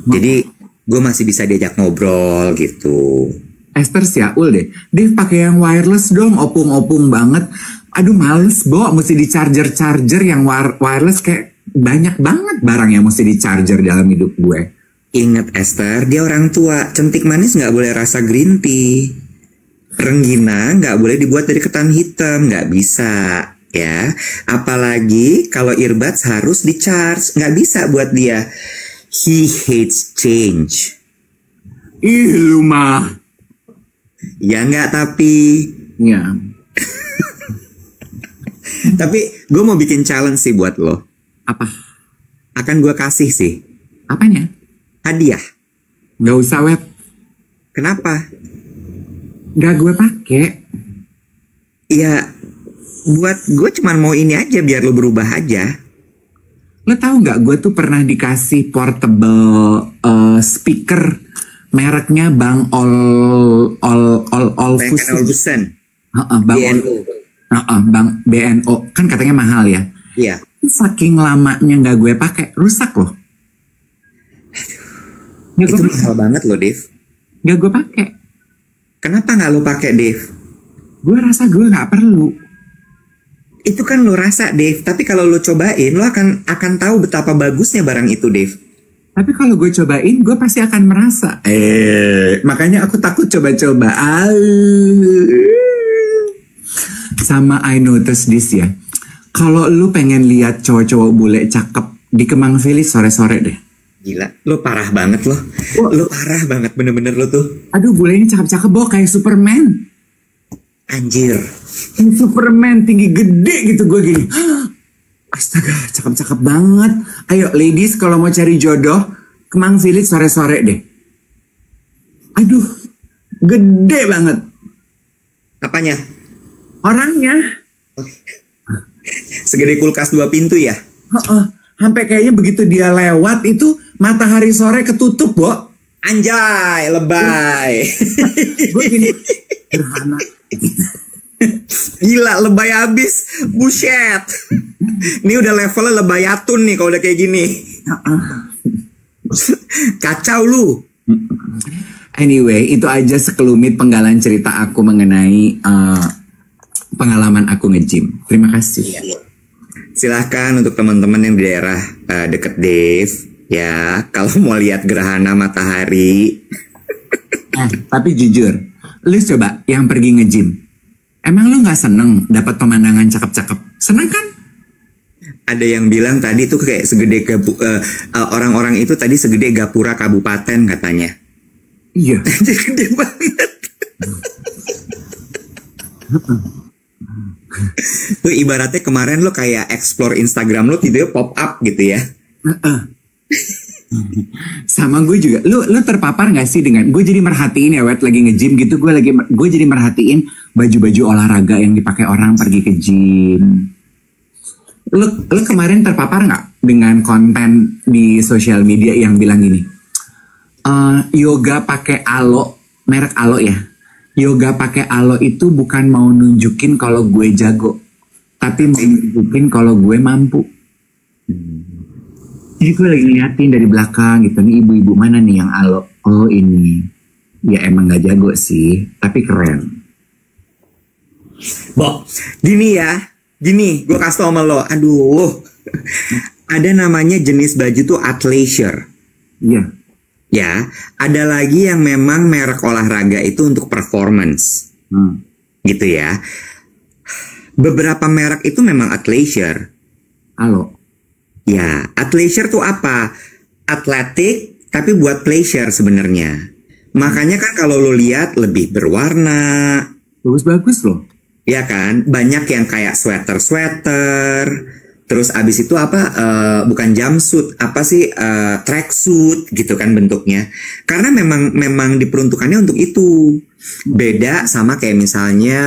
Jadi gue masih bisa diajak ngobrol gitu. Esther Siaul deh. Dave pakai yang wireless dong, opung-opung banget. Aduh males, Bo. Mesti di charger yang wireless, kayak banyak banget barang yang mesti di charger dalam hidup gue. Ingat Esther, dia orang tua. Centik manis nggak boleh rasa green tea. Renggina nggak boleh dibuat dari ketan hitam, nggak bisa. Ya, apalagi kalau earbuds harus di charge, nggak bisa buat dia. He hates change. Ih, lu mah. Ya nggak, tapi Ya. tapi gue mau bikin challenge sih buat lo. Apa? Akan gue kasih sih Apanya? hadiah. Gak usah, Web. Kenapa? Gak gue pakai. Ya, buat gue cuman mau ini aja biar lo berubah aja. Lo tahu nggak, gue tuh pernah dikasih portable speaker mereknya Bang Olfusen. Bang BNO. Bang BNO kan katanya mahal ya. Iya. Saking lamanya nggak gue pakai, rusak loh. Itu mahal banget loh, Dev. Nggak gue pakai. Kenapa nggak lo pakai, Dev? Gue rasa gue nggak perlu. Itu kan lo rasa, Dev. Tapi kalau lo cobain, lo akan tahu betapa bagusnya barang itu, Dev. Tapi kalau gue cobain, gue pasti akan merasa. Makanya aku takut coba-coba. Sama I notice this ya. Kalau lu pengen lihat cowok-cowok bule cakep di Kemang Village sore-sore deh. Gila, lo parah banget lo. Lo parah banget, bener-bener lo tuh. Aduh, bule ini cakep-cakep, Bo, kayak Superman. Anjir. Kayak Superman, tinggi gede gitu, gue gini. Astaga, cakep-cakep banget. Ayo ladies, kalau mau cari jodoh, Kemang Village sore-sore deh. Aduh, gede banget. Apanya? Orangnya. Segede kulkas 2 pintu ya? Sampai kayaknya begitu dia lewat itu matahari sore ketutup, Bo. Anjay, lebay. Gue gini, gerhana. Gila, lebay abis. Buset. Ini udah levelnya lebayatun nih kalau udah kayak gini. Kacau lu. Anyway, itu aja sekelumit penggalan cerita aku mengenai pengalaman aku nge-gym. Terima kasih. Silahkan untuk teman-teman yang di daerah deket Dave, ya, kalau mau lihat gerhana matahari. Tapi jujur, lu coba yang pergi nge-gym. Emang lu nggak seneng dapat pemandangan cakep-cakep? Seneng kan? Ada yang bilang tadi tuh kayak segede orang-orang itu tadi segede Gapura Kabupaten katanya. Iya. Gede banget. Tuh ibaratnya kemarin lo kayak explore Instagram lo tiba-tiba pop up gitu ya. Sama gue juga. Lu terpapar gak sih dengan, gue jadi merhatiin ya, Wet, lagi nge-gym gitu, gue jadi merhatiin baju-baju olahraga yang dipakai orang pergi ke gym. Lu kemarin terpapar gak dengan konten di sosial media yang bilang gini, yoga pakai alo, merek alo ya. Yoga pakai alo itu bukan mau nunjukin kalau gue jago, tapi mau nunjukin kalau gue mampu. Jadi gue lagi ngeliatin dari belakang gitu, nih ibu-ibu mana nih yang alo? Oh ini, ya emang gak jago sih, tapi keren. Bo, gini ya, gini, gue kasih tau sama lo, aduh, ada namanya jenis baju tuh athleisure. Iya. Ya, ada lagi yang memang merek olahraga itu untuk performance. Gitu ya. Beberapa merek itu memang athleisure. Alo. Ya, athleisure tuh apa? Athletic tapi buat pleasure sebenarnya. Makanya kan kalau lo lihat lebih berwarna. Bagus-bagus loh. Ya kan, banyak yang kayak sweater. Terus abis itu apa, bukan jumpsuit, apa sih, tracksuit gitu kan bentuknya. Karena memang diperuntukannya untuk itu. Beda sama kayak misalnya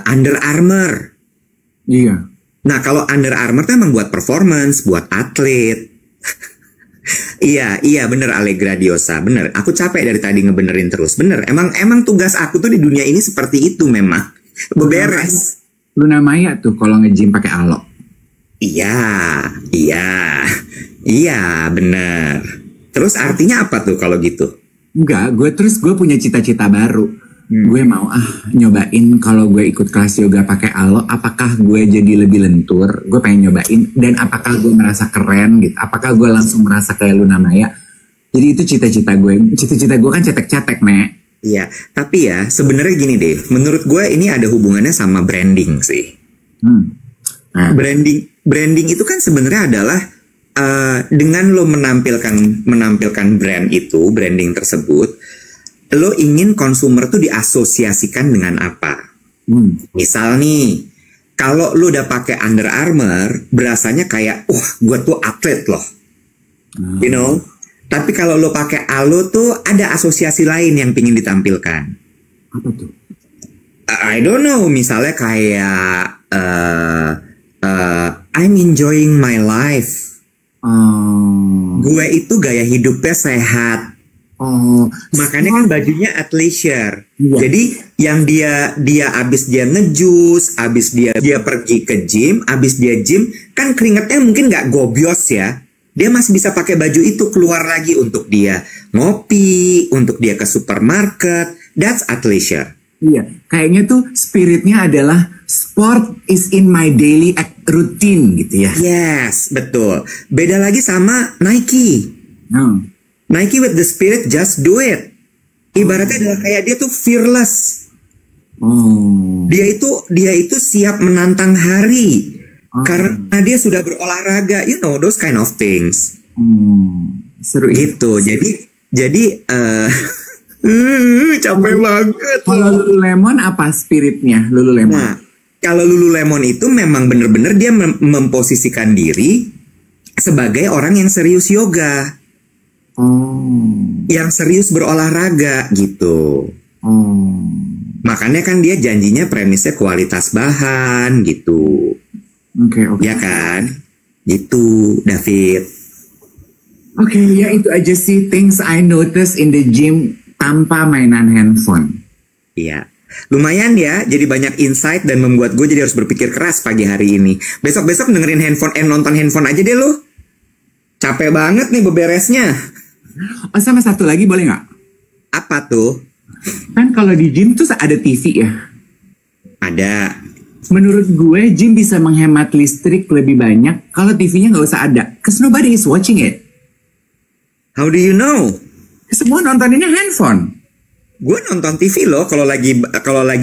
Under Armour. Iya. Nah kalau Under Armour tuh emang buat performance, buat atlet. Iya bener Allegra Diosa, bener. Aku capek dari tadi ngebenerin terus, bener. Emang tugas aku tuh di dunia ini seperti itu memang. Beberes. Luna Maya tuh kalau nge-gym pakai alo. Iya, iya, iya, bener. Terus artinya apa tuh kalau gitu? Enggak, gue punya cita-cita baru. Gue mau nyobain kalau gue ikut kelas yoga pakai alo, apakah gue jadi lebih lentur? Gue pengen nyobain, dan apakah gue merasa keren gitu? Apakah gue langsung merasa kayak Luna Maya? Jadi itu cita-cita gue. Cita-cita gue kan cetek-cetek, Nek. Iya, tapi ya sebenarnya gini deh. Menurut gue ini ada hubungannya sama branding sih. Nah, Branding itu kan sebenarnya adalah dengan lo menampilkan brand itu, branding tersebut, lo ingin konsumer tuh diasosiasikan dengan apa? Misal nih, kalau lo udah pakai Under Armour, berasanya kayak, gue tuh atlet loh, you know. Tapi kalau lo pakai alo tuh ada asosiasi lain yang pingin ditampilkan. apa tuh? I don't know, misalnya kayak I'm enjoying my life. Gue itu gaya hidupnya sehat. Makanya kan bajunya athleisure. Jadi yang dia abis dia ngejus, abis dia pergi ke gym, abis dia gym, kan keringetnya mungkin nggak gobios ya. Dia masih bisa pakai baju itu keluar lagi untuk dia ngopi, untuk dia ke supermarket. That's athleisure. Iya, kayaknya tuh spiritnya adalah sport is in my daily routine gitu ya. Yes, betul. Beda lagi sama Nike. Nike with the spirit, just do it. Ibaratnya adalah kayak dia tuh fearless. Dia itu siap menantang hari. Karena dia sudah berolahraga, you know, those kind of things. Seru gitu. Jadi capek banget. Kalau Lululemon apa spiritnya Lululemon? Nah, kalau Lululemon itu memang bener-bener dia memposisikan diri sebagai orang yang serius yoga. Yang serius berolahraga gitu. Makanya kan dia janjinya premisnya kualitas bahan gitu. Oke. Ya kan? Gitu, David. Oke, ya itu aja sih things I notice in the gym tanpa mainan handphone. Iya. Lumayan ya, jadi banyak insight dan membuat gue jadi harus berpikir keras pagi hari ini. Besok-besok dengerin handphone, nonton handphone aja deh lo. Capek banget nih beberesnya. Sama satu lagi boleh nggak? Apa tuh? Kan kalau di gym tuh ada TV ya? Ada. Menurut gue gym bisa menghemat listrik lebih banyak kalau TV-nya nggak usah ada. Cause nobody is watching it. How do you know? Semua nontoninnya handphone. Gue nonton TV loh kalau lagi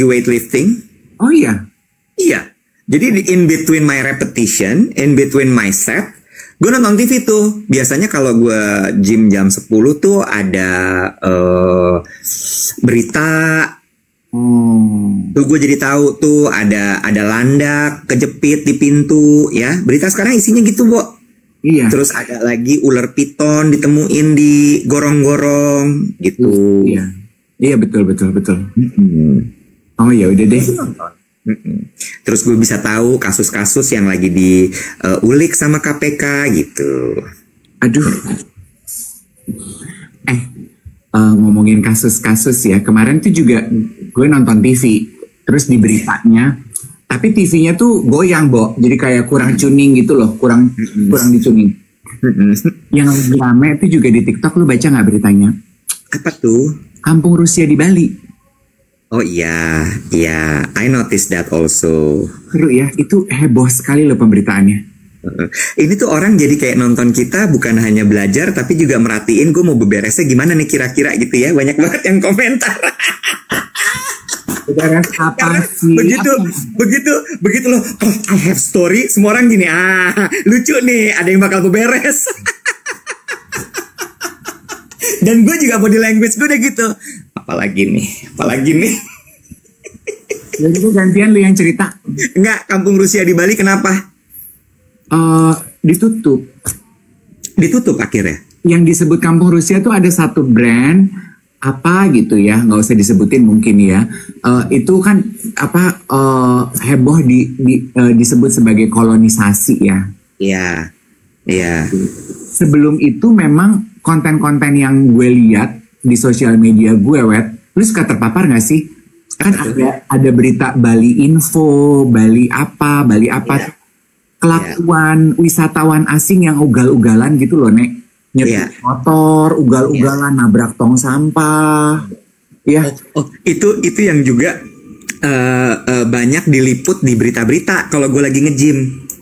weightlifting. Oh iya? Iya. Jadi in between my repetition, in between my set, gue nonton TV tuh. Biasanya kalau gue gym jam 10 tuh ada berita. Tuh gue jadi tahu tuh ada landak kejepit di pintu ya. Berita sekarang isinya gitu, Bo. Iya. Terus ada lagi ular piton ditemuin di gorong-gorong gitu. Iya. Iya betul. Oh ya udah deh. Terus gue bisa tahu kasus-kasus yang lagi diulik sama KPK gitu. Aduh. Ngomongin kasus-kasus ya, kemarin tuh juga gue nonton TV, terus di beritanya, tapi TV-nya tuh goyang, Bo, jadi kayak kurang tuning gitu loh, kurang dituning. Yang lagi rame itu juga di TikTok, lu baca nggak beritanya? Apa tuh? Kampung Rusia di Bali. Oh iya, I noticed that also. Seru ya, itu heboh sekali loh pemberitaannya. Ini tuh orang jadi kayak nonton kita bukan hanya belajar tapi juga merhatiin gue mau beberesnya gimana nih kira-kira gitu ya. Banyak banget yang komentar. Beberes apa sih? Begitu loh. Oh, I have story. Semua orang gini, lucu nih, ada yang bakal beberes. Dan gue juga body language gue udah gitu. Apalagi nih. Jadi gue gantian lu yang cerita. Enggak, Kampung Rusia di Bali kenapa? Ditutup akhirnya. Yang disebut Kampung Rusia tuh ada satu brand apa gitu ya, nggak usah disebutin mungkin ya. Itu kan heboh disebut sebagai kolonisasi ya. Iya. Sebelum itu memang konten-konten yang gue lihat di sosial media gue, lu suka terpapar nggak sih? Kan ada berita Bali Info, Bali apa. kelakuan wisatawan asing yang ugal-ugalan gitu loh, Nek. Nyetir motor, ugal-ugalan, nabrak tong sampah. Ya. Itu yang juga banyak diliput di berita-berita kalau gue lagi nge-gym.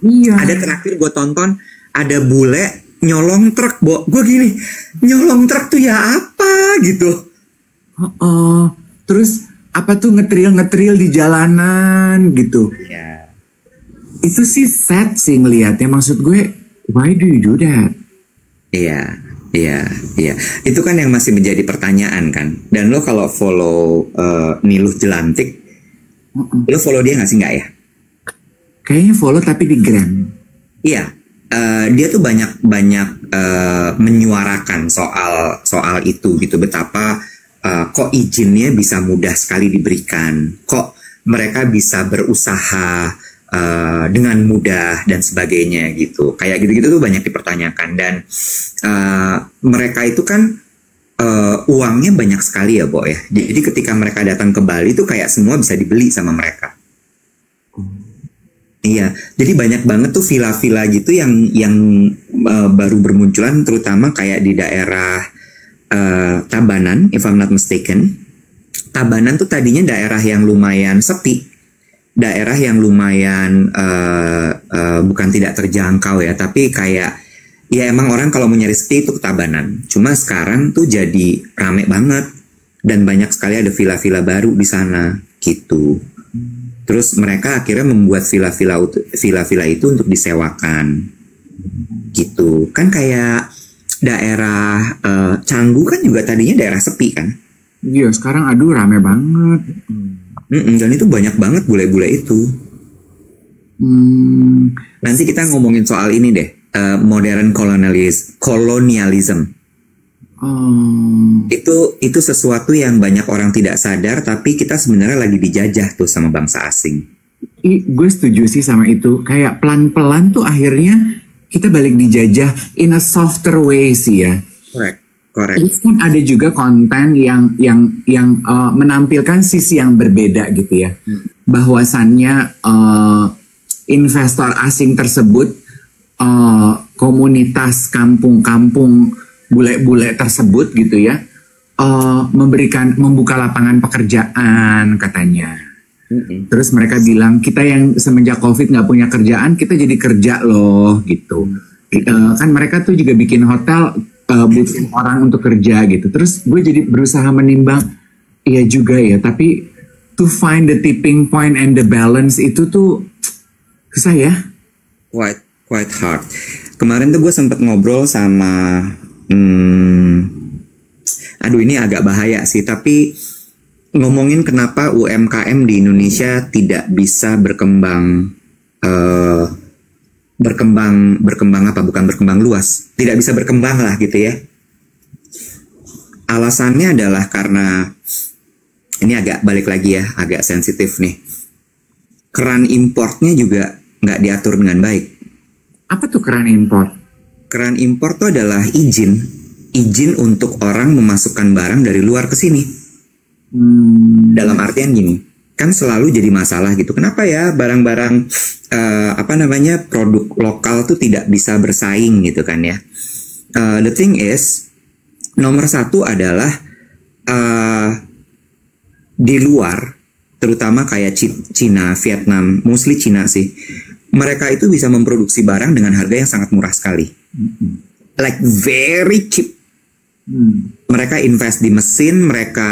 Iya. Ada terakhir gue tonton, ada bule nyolong truk, gue gini, nyolong truk tuh ya apa gitu. Terus apa tuh ngetril di jalanan gitu. Iya. Itu sih sad sih ngeliatnya. Maksud gue, why do you do that? Iya. Itu kan yang masih menjadi pertanyaan kan. Dan lo kalau follow Niluh Jelantik, lo follow dia nggak sih, nggak ya? Kayaknya follow tapi di Gram. Iya. Dia tuh banyak menyuarakan soal itu gitu, betapa kok izinnya bisa mudah sekali diberikan, kok mereka bisa berusaha dengan mudah dan sebagainya gitu. Kayak gitu-gitu tuh banyak dipertanyakan. Dan mereka itu kan uangnya banyak sekali ya, Bo ya. Jadi ketika mereka datang ke Bali tuh kayak semua bisa dibeli sama mereka. Iya, jadi banyak banget tuh villa-villa gitu yang baru bermunculan, terutama kayak di daerah Tabanan, if I'm not mistaken. Tabanan tuh tadinya daerah yang lumayan sepi, daerah yang lumayan bukan tidak terjangkau ya, tapi kayak ya emang orang kalau mau nyari sepi itu ke Tabanan. Cuma sekarang tuh jadi rame banget dan banyak sekali ada villa-villa baru di sana gitu. Terus mereka akhirnya membuat villa-villa itu untuk disewakan gitu. Kan kayak daerah Canggu kan juga tadinya daerah sepi kan. Iya, sekarang aduh rame banget. Dan itu banyak banget bule-bule itu. Nanti kita ngomongin soal ini deh, modern colonialism. Itu sesuatu yang banyak orang tidak sadar, tapi kita sebenarnya lagi dijajah tuh sama bangsa asing. Gue setuju sih sama itu. Kayak pelan-pelan tuh akhirnya kita balik dijajah in a softer way sih ya. Correct. Terus kan ada juga konten yang menampilkan sisi yang berbeda gitu ya. Bahwasannya investor asing tersebut, komunitas kampung-kampung bule-bule tersebut gitu ya, membuka lapangan pekerjaan katanya. Terus mereka bilang, kita yang semenjak COVID nggak punya kerjaan, kita jadi kerja loh gitu. Kan mereka tuh juga bikin hotel, butuh orang untuk kerja gitu. Terus gue jadi berusaha menimbang, iya juga ya, tapi to find the tipping point and the balance itu tuh susah ya. Quite hard. Kemarin tuh gue sempat ngobrol sama aduh ini agak bahaya sih, tapi ngomongin kenapa UMKM di Indonesia tidak bisa berkembang luas, tidak bisa berkembang lah gitu ya. Alasannya adalah karena ini agak balik lagi ya, agak sensitif nih. Keran importnya juga nggak diatur dengan baik. Apa tuh keran import? Keran impor itu adalah izin untuk orang memasukkan barang dari luar ke sini. Dalam artian gini, kan selalu jadi masalah gitu. Kenapa ya barang-barang produk lokal tuh tidak bisa bersaing gitu kan ya? The thing is, nomor satu adalah di luar, terutama kayak Cina, Vietnam, mostly Cina sih. Mereka itu bisa memproduksi barang dengan harga yang sangat murah sekali. Like very cheap. Mereka invest di mesin, mereka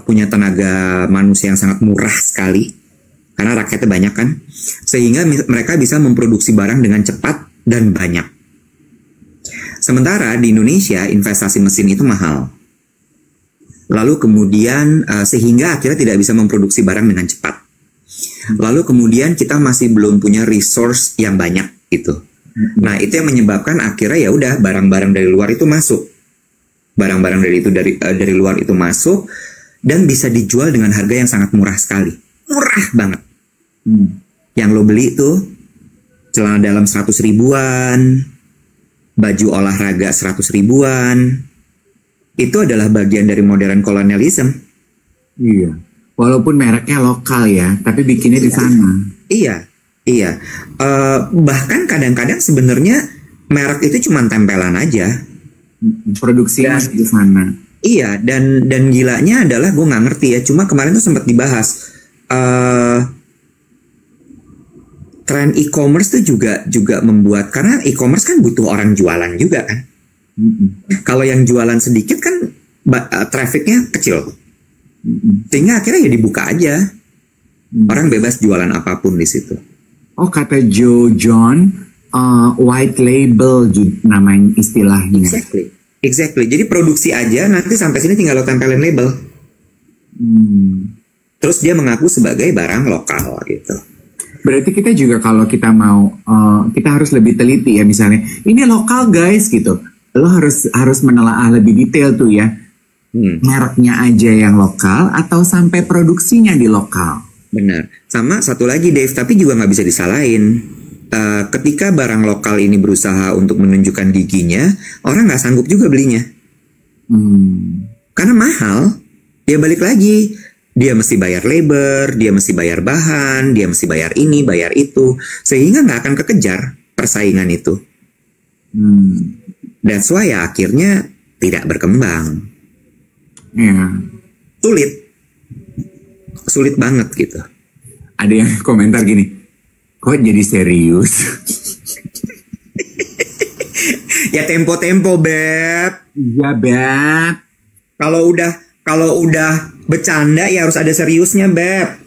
punya tenaga manusia yang sangat murah sekali. Karena rakyatnya banyak kan. Sehingga mereka bisa memproduksi barang dengan cepat dan banyak. Sementara di Indonesia investasi mesin itu mahal. Lalu kemudian sehingga akhirnya tidak bisa memproduksi barang dengan cepat. Lalu kemudian kita masih belum punya resource yang banyak gitu. Nah itu yang menyebabkan akhirnya ya udah barang-barang dari luar itu masuk, barang-barang dari luar itu masuk dan bisa dijual dengan harga yang sangat murah sekali, murah banget. Yang lo beli tuh celana dalam 100 ribuan, baju olahraga 100 ribuan, itu adalah bagian dari modern colonialism. Iya. Walaupun mereknya lokal ya, tapi bikinnya di sana. Iya. Iya. Bahkan kadang-kadang sebenarnya merek itu cuma tempelan aja. Produksinya Dan- di sana. Iya, dan gilanya adalah gue nggak ngerti ya. Cuma kemarin tuh sempat dibahas tren e-commerce tuh juga membuat, karena e-commerce kan butuh orang jualan juga kan. Kalau yang jualan sedikit kan trafficnya kecil, sehingga akhirnya ya dibuka aja. Orang bebas jualan apapun di situ. Oh, kata Joe John, white label namanya istilahnya. Exactly. Jadi produksi aja, nanti sampai sini tinggal lo tempelin label. Terus dia mengaku sebagai barang lokal gitu. Berarti kita juga kalau kita mau, kita harus lebih teliti ya, misalnya ini lokal guys gitu. Lo harus menelaah lebih detail tuh ya. Mereknya aja yang lokal atau sampai produksinya di lokal. Benar. Sama satu lagi Dave, tapi juga nggak bisa disalahin. Ketika barang lokal ini berusaha untuk menunjukkan giginya, orang nggak sanggup juga belinya. Karena mahal. Dia balik lagi. Dia mesti bayar labor, dia mesti bayar bahan, dia mesti bayar ini, bayar itu. Sehingga nggak akan kekejar persaingan itu. That's why ya akhirnya tidak berkembang. Ya. Sulit banget gitu. Ada yang komentar gini, kok jadi serius? Ya tempo-tempo Beb. Iya Beb. Kalau udah bercanda ya harus ada seriusnya Beb.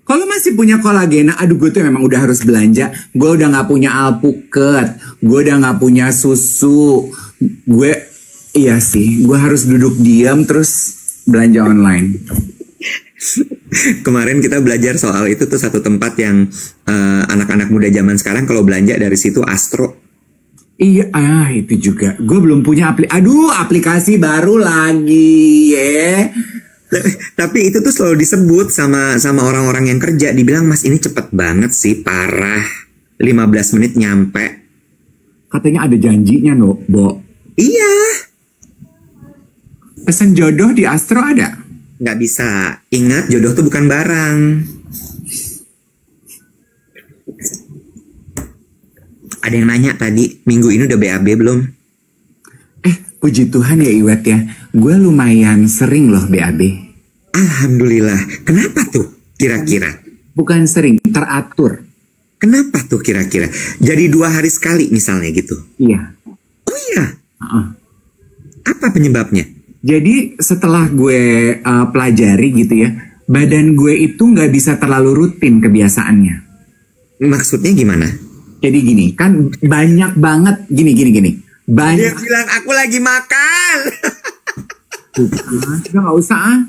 Kalau masih punya kolagena, aduh gue tuh memang udah harus belanja. Gue udah nggak punya alpukat, gue udah nggak punya susu. Iya sih, gue harus duduk diam terus belanja online. Kemarin kita belajar soal itu tuh satu tempat yang anak-anak muda zaman sekarang kalau belanja dari situ Astro. Iya, itu juga. Gue belum punya aplikasi baru lagi ya. Tapi itu tuh selalu disebut sama orang-orang yang kerja, dibilang Mas ini cepet banget sih, parah. 15 menit nyampe. Katanya ada janjinya no, Bo. Iya. Pesan jodoh di Astro ada? Nggak bisa. Ingat jodoh tuh bukan barang. Ada yang nanya tadi, minggu ini udah BAB belum? Puji Tuhan ya Iwet ya, gue lumayan sering loh BAB. Alhamdulillah. Kenapa tuh kira-kira? Bukan sering, teratur. Kenapa tuh kira-kira? Jadi 2 hari sekali misalnya gitu? Iya. Oh iya? Apa penyebabnya? Jadi setelah gue pelajari gitu ya, badan gue itu nggak bisa terlalu rutin kebiasaannya. Maksudnya gimana? Jadi gini, kan banyak banget gini. Dia Banyak. bilang aku lagi makan. Udah nggak usah.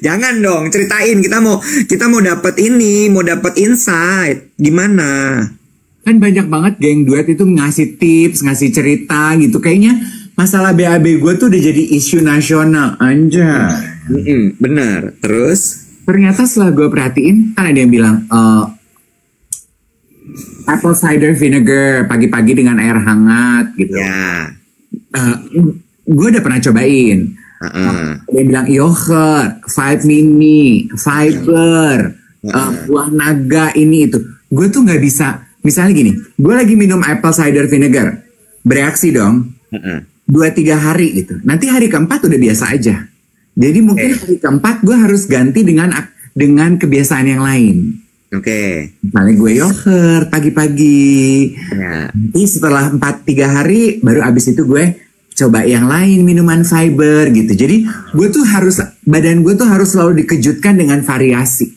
Jangan dong, ceritain. Kita mau dapat ini, mau dapat insight. Gimana? Kan banyak banget geng duet itu ngasih tips, ngasih cerita gitu. Kayaknya masalah BAB gue tuh udah jadi isu nasional. Anjay. Benar. Terus? Ternyata setelah gue perhatiin, kan ada yang bilang apple cider vinegar pagi-pagi dengan air hangat gitu. Ya. Gue udah pernah cobain. Dia bilang yogurt, 5 mini, fiber, buah naga ini itu. Gue tuh nggak bisa. Misalnya gini, gue lagi minum apple cider vinegar, bereaksi dong. 2-3 hari gitu. Nanti hari keempat udah biasa aja. Jadi mungkin hari keempat gue harus ganti dengan kebiasaan yang lain. Oke. Misalnya gue yogurt pagi-pagi. Ya. Nanti setelah 3 hari baru abis itu gue coba yang lain, minuman fiber gitu. Jadi badan gue tuh harus selalu dikejutkan dengan variasi.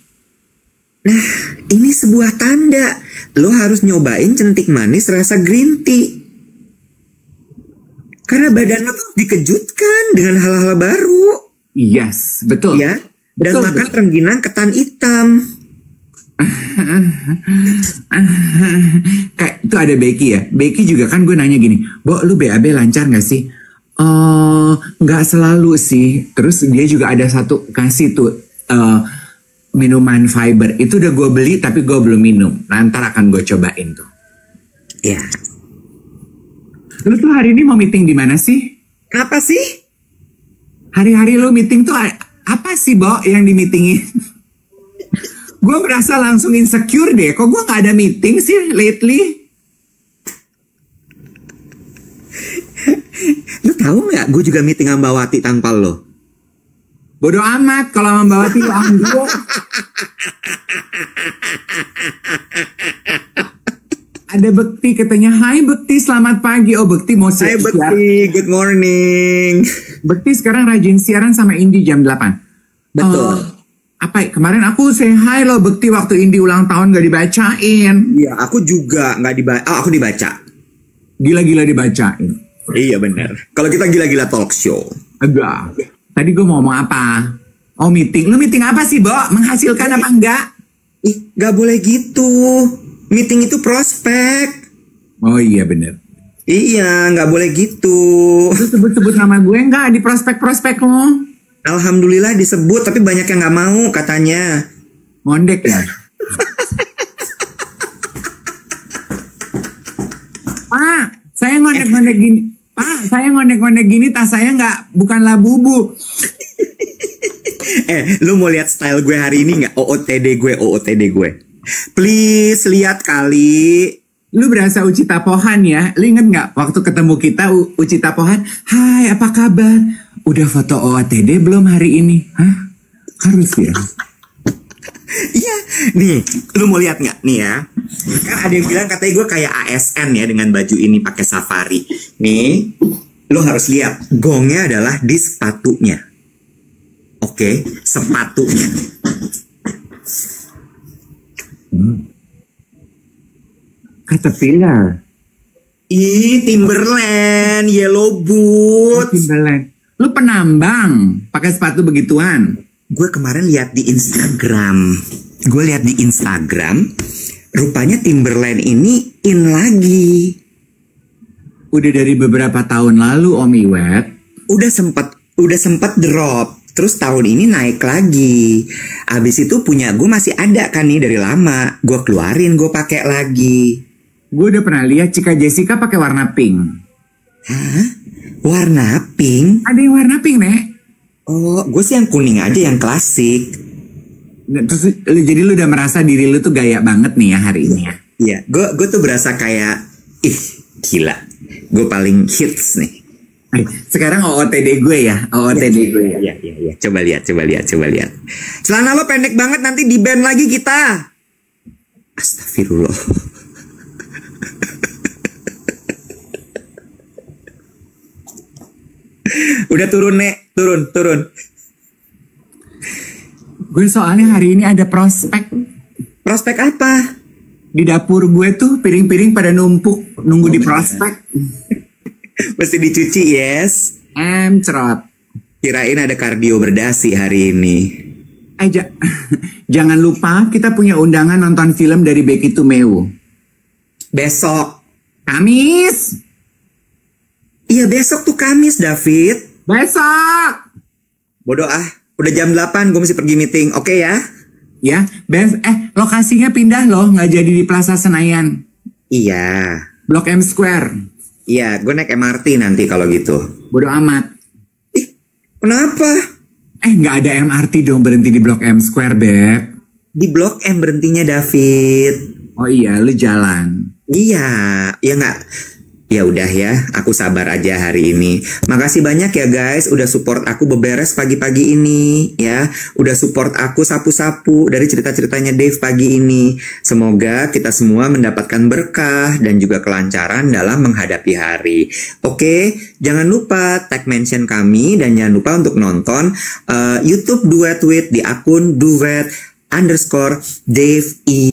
Nah, ini sebuah tanda. Lo harus nyobain centik manis rasa green tea. Karena badan lo tuh dikejutkan dengan hal-hal baru. Yes, betul. Ya. Dan Betul, makan rengginang ketan hitam. Kayak itu ada Becky ya. Becky juga kan gue nanya gini, Bo lu BAB lancar gak sih? Nggak selalu sih. Terus dia juga ada satu kasih tuh minuman fiber. Itu udah gue beli tapi gue belum minum. Nanti akan gue cobain tuh. Ya. Lu tuh hari ini mau meeting di mana sih? Kenapa sih? Hari-hari lu meeting tuh apa sih Bo yang di meetingin? Gue merasa langsung insecure deh. Kok gue gak ada meeting sih lately? Lu tahu nggak? Gue juga meeting sama Mbak Wati tanpa lo. Bodoh amat kalau sama Mbak Wati lu anggur. Ada Bekti katanya, hai Bekti selamat pagi. Oh Bekti mau Hai siap. Bekti, good morning. Bekti sekarang rajin siaran sama Indi jam 8. Betul. Apa kemarin aku say hi lo Bekti waktu Indi ulang tahun gak dibacain. Iya, aku juga nggak dibaca. Oh, aku dibaca. Gila-gila dibacain. Iya benar. Kalau kita gila-gila talk show. Agak. Tadi gue mau ngomong apa? Oh meeting. Lu meeting apa sih Bo? Menghasilkan apa enggak? Ih, nggak boleh gitu. Meeting itu prospek. Oh iya bener. Iya, nggak boleh gitu. Lu sebut-sebut nama gue enggak di prospek-prospek lo? Alhamdulillah disebut, tapi banyak yang nggak mau katanya. Ngondek ya? Pak, saya ngondek-ngondek gini. Pak, saya ngondek-ngondek gini, tas saya bukan labubu. Lu mau lihat style gue hari ini nggak? OOTD gue. Please lihat kali. Lu berasa Uci Tapohan ya? Lu inget nggak waktu ketemu kita Uci Tapohan? Hai, apa kabar? Udah foto OOTD belum hari ini? Hah? Harus ya? Iya, nih, lu mau lihat nggak nih ya? Kan ada yang bilang katanya gue kayak ASN ya dengan baju ini pakai safari. Nih, lu harus lihat gongnya adalah di sepatunya. Oke, sepatunya. Caterpillar. Ih, Timberland, Yellow Boots. Timberland. Lu penambang pakai sepatu begituan. Gue kemarin lihat di Instagram. Rupanya Timberland ini in lagi. Udah dari beberapa tahun lalu Om Iwet. Udah sempat drop. Terus tahun ini naik lagi. Abis itu punya gue masih ada kan nih dari lama. Gue keluarin, gue pakai lagi. Gue udah pernah lihat Cika Jessica pakai warna pink. Hah? Warna pink? Ada yang warna pink, Nek. Oh, gue sih yang kuning aja, yang klasik. Terus jadi lu udah merasa diri lu tuh gaya banget nih ya hari ini ya. Iya, gue tuh berasa kayak, ih gila. Gue paling hits nih. Sekarang OOTD gue ya, OOTD gue ya. Iya. Coba lihat. Celana lo pendek banget, nanti di ban lagi kita. Astagfirullah. Udah turun, Nek. Turun. Gue soalnya hari ini ada prospek. Prospek apa? Di dapur gue tuh piring-piring pada numpuk nunggu di prospek. Mesti dicuci, yes. Cerot. Kirain ada kardio berdasi hari ini. Jangan lupa kita punya undangan nonton film dari Becky Tumeu. Besok. Kamis. Iya, besok tuh Kamis, David. Besok. Bodoh ah. Udah jam 8, gue mesti pergi meeting. Oke ya? Ya, lokasinya pindah loh, nggak jadi di Plaza Senayan. Iya. Blok M Square. Iya, gue naik MRT nanti kalau gitu. Bodoh amat. Ih, kenapa? Nggak ada MRT dong berhenti di Blok M Square, Beb. Di Blok M berhentinya, David. Oh iya, lu jalan. Iya, ya nggak. Ya udah ya, aku sabar aja hari ini. Makasih banyak ya guys, udah support aku beberes pagi-pagi ini ya. Udah support aku sapu-sapu dari cerita-ceritanya Dave pagi ini. Semoga kita semua mendapatkan berkah dan juga kelancaran dalam menghadapi hari. Oke, jangan lupa tag mention kami dan jangan lupa untuk nonton YouTube Duet With di akun duet_Dave E.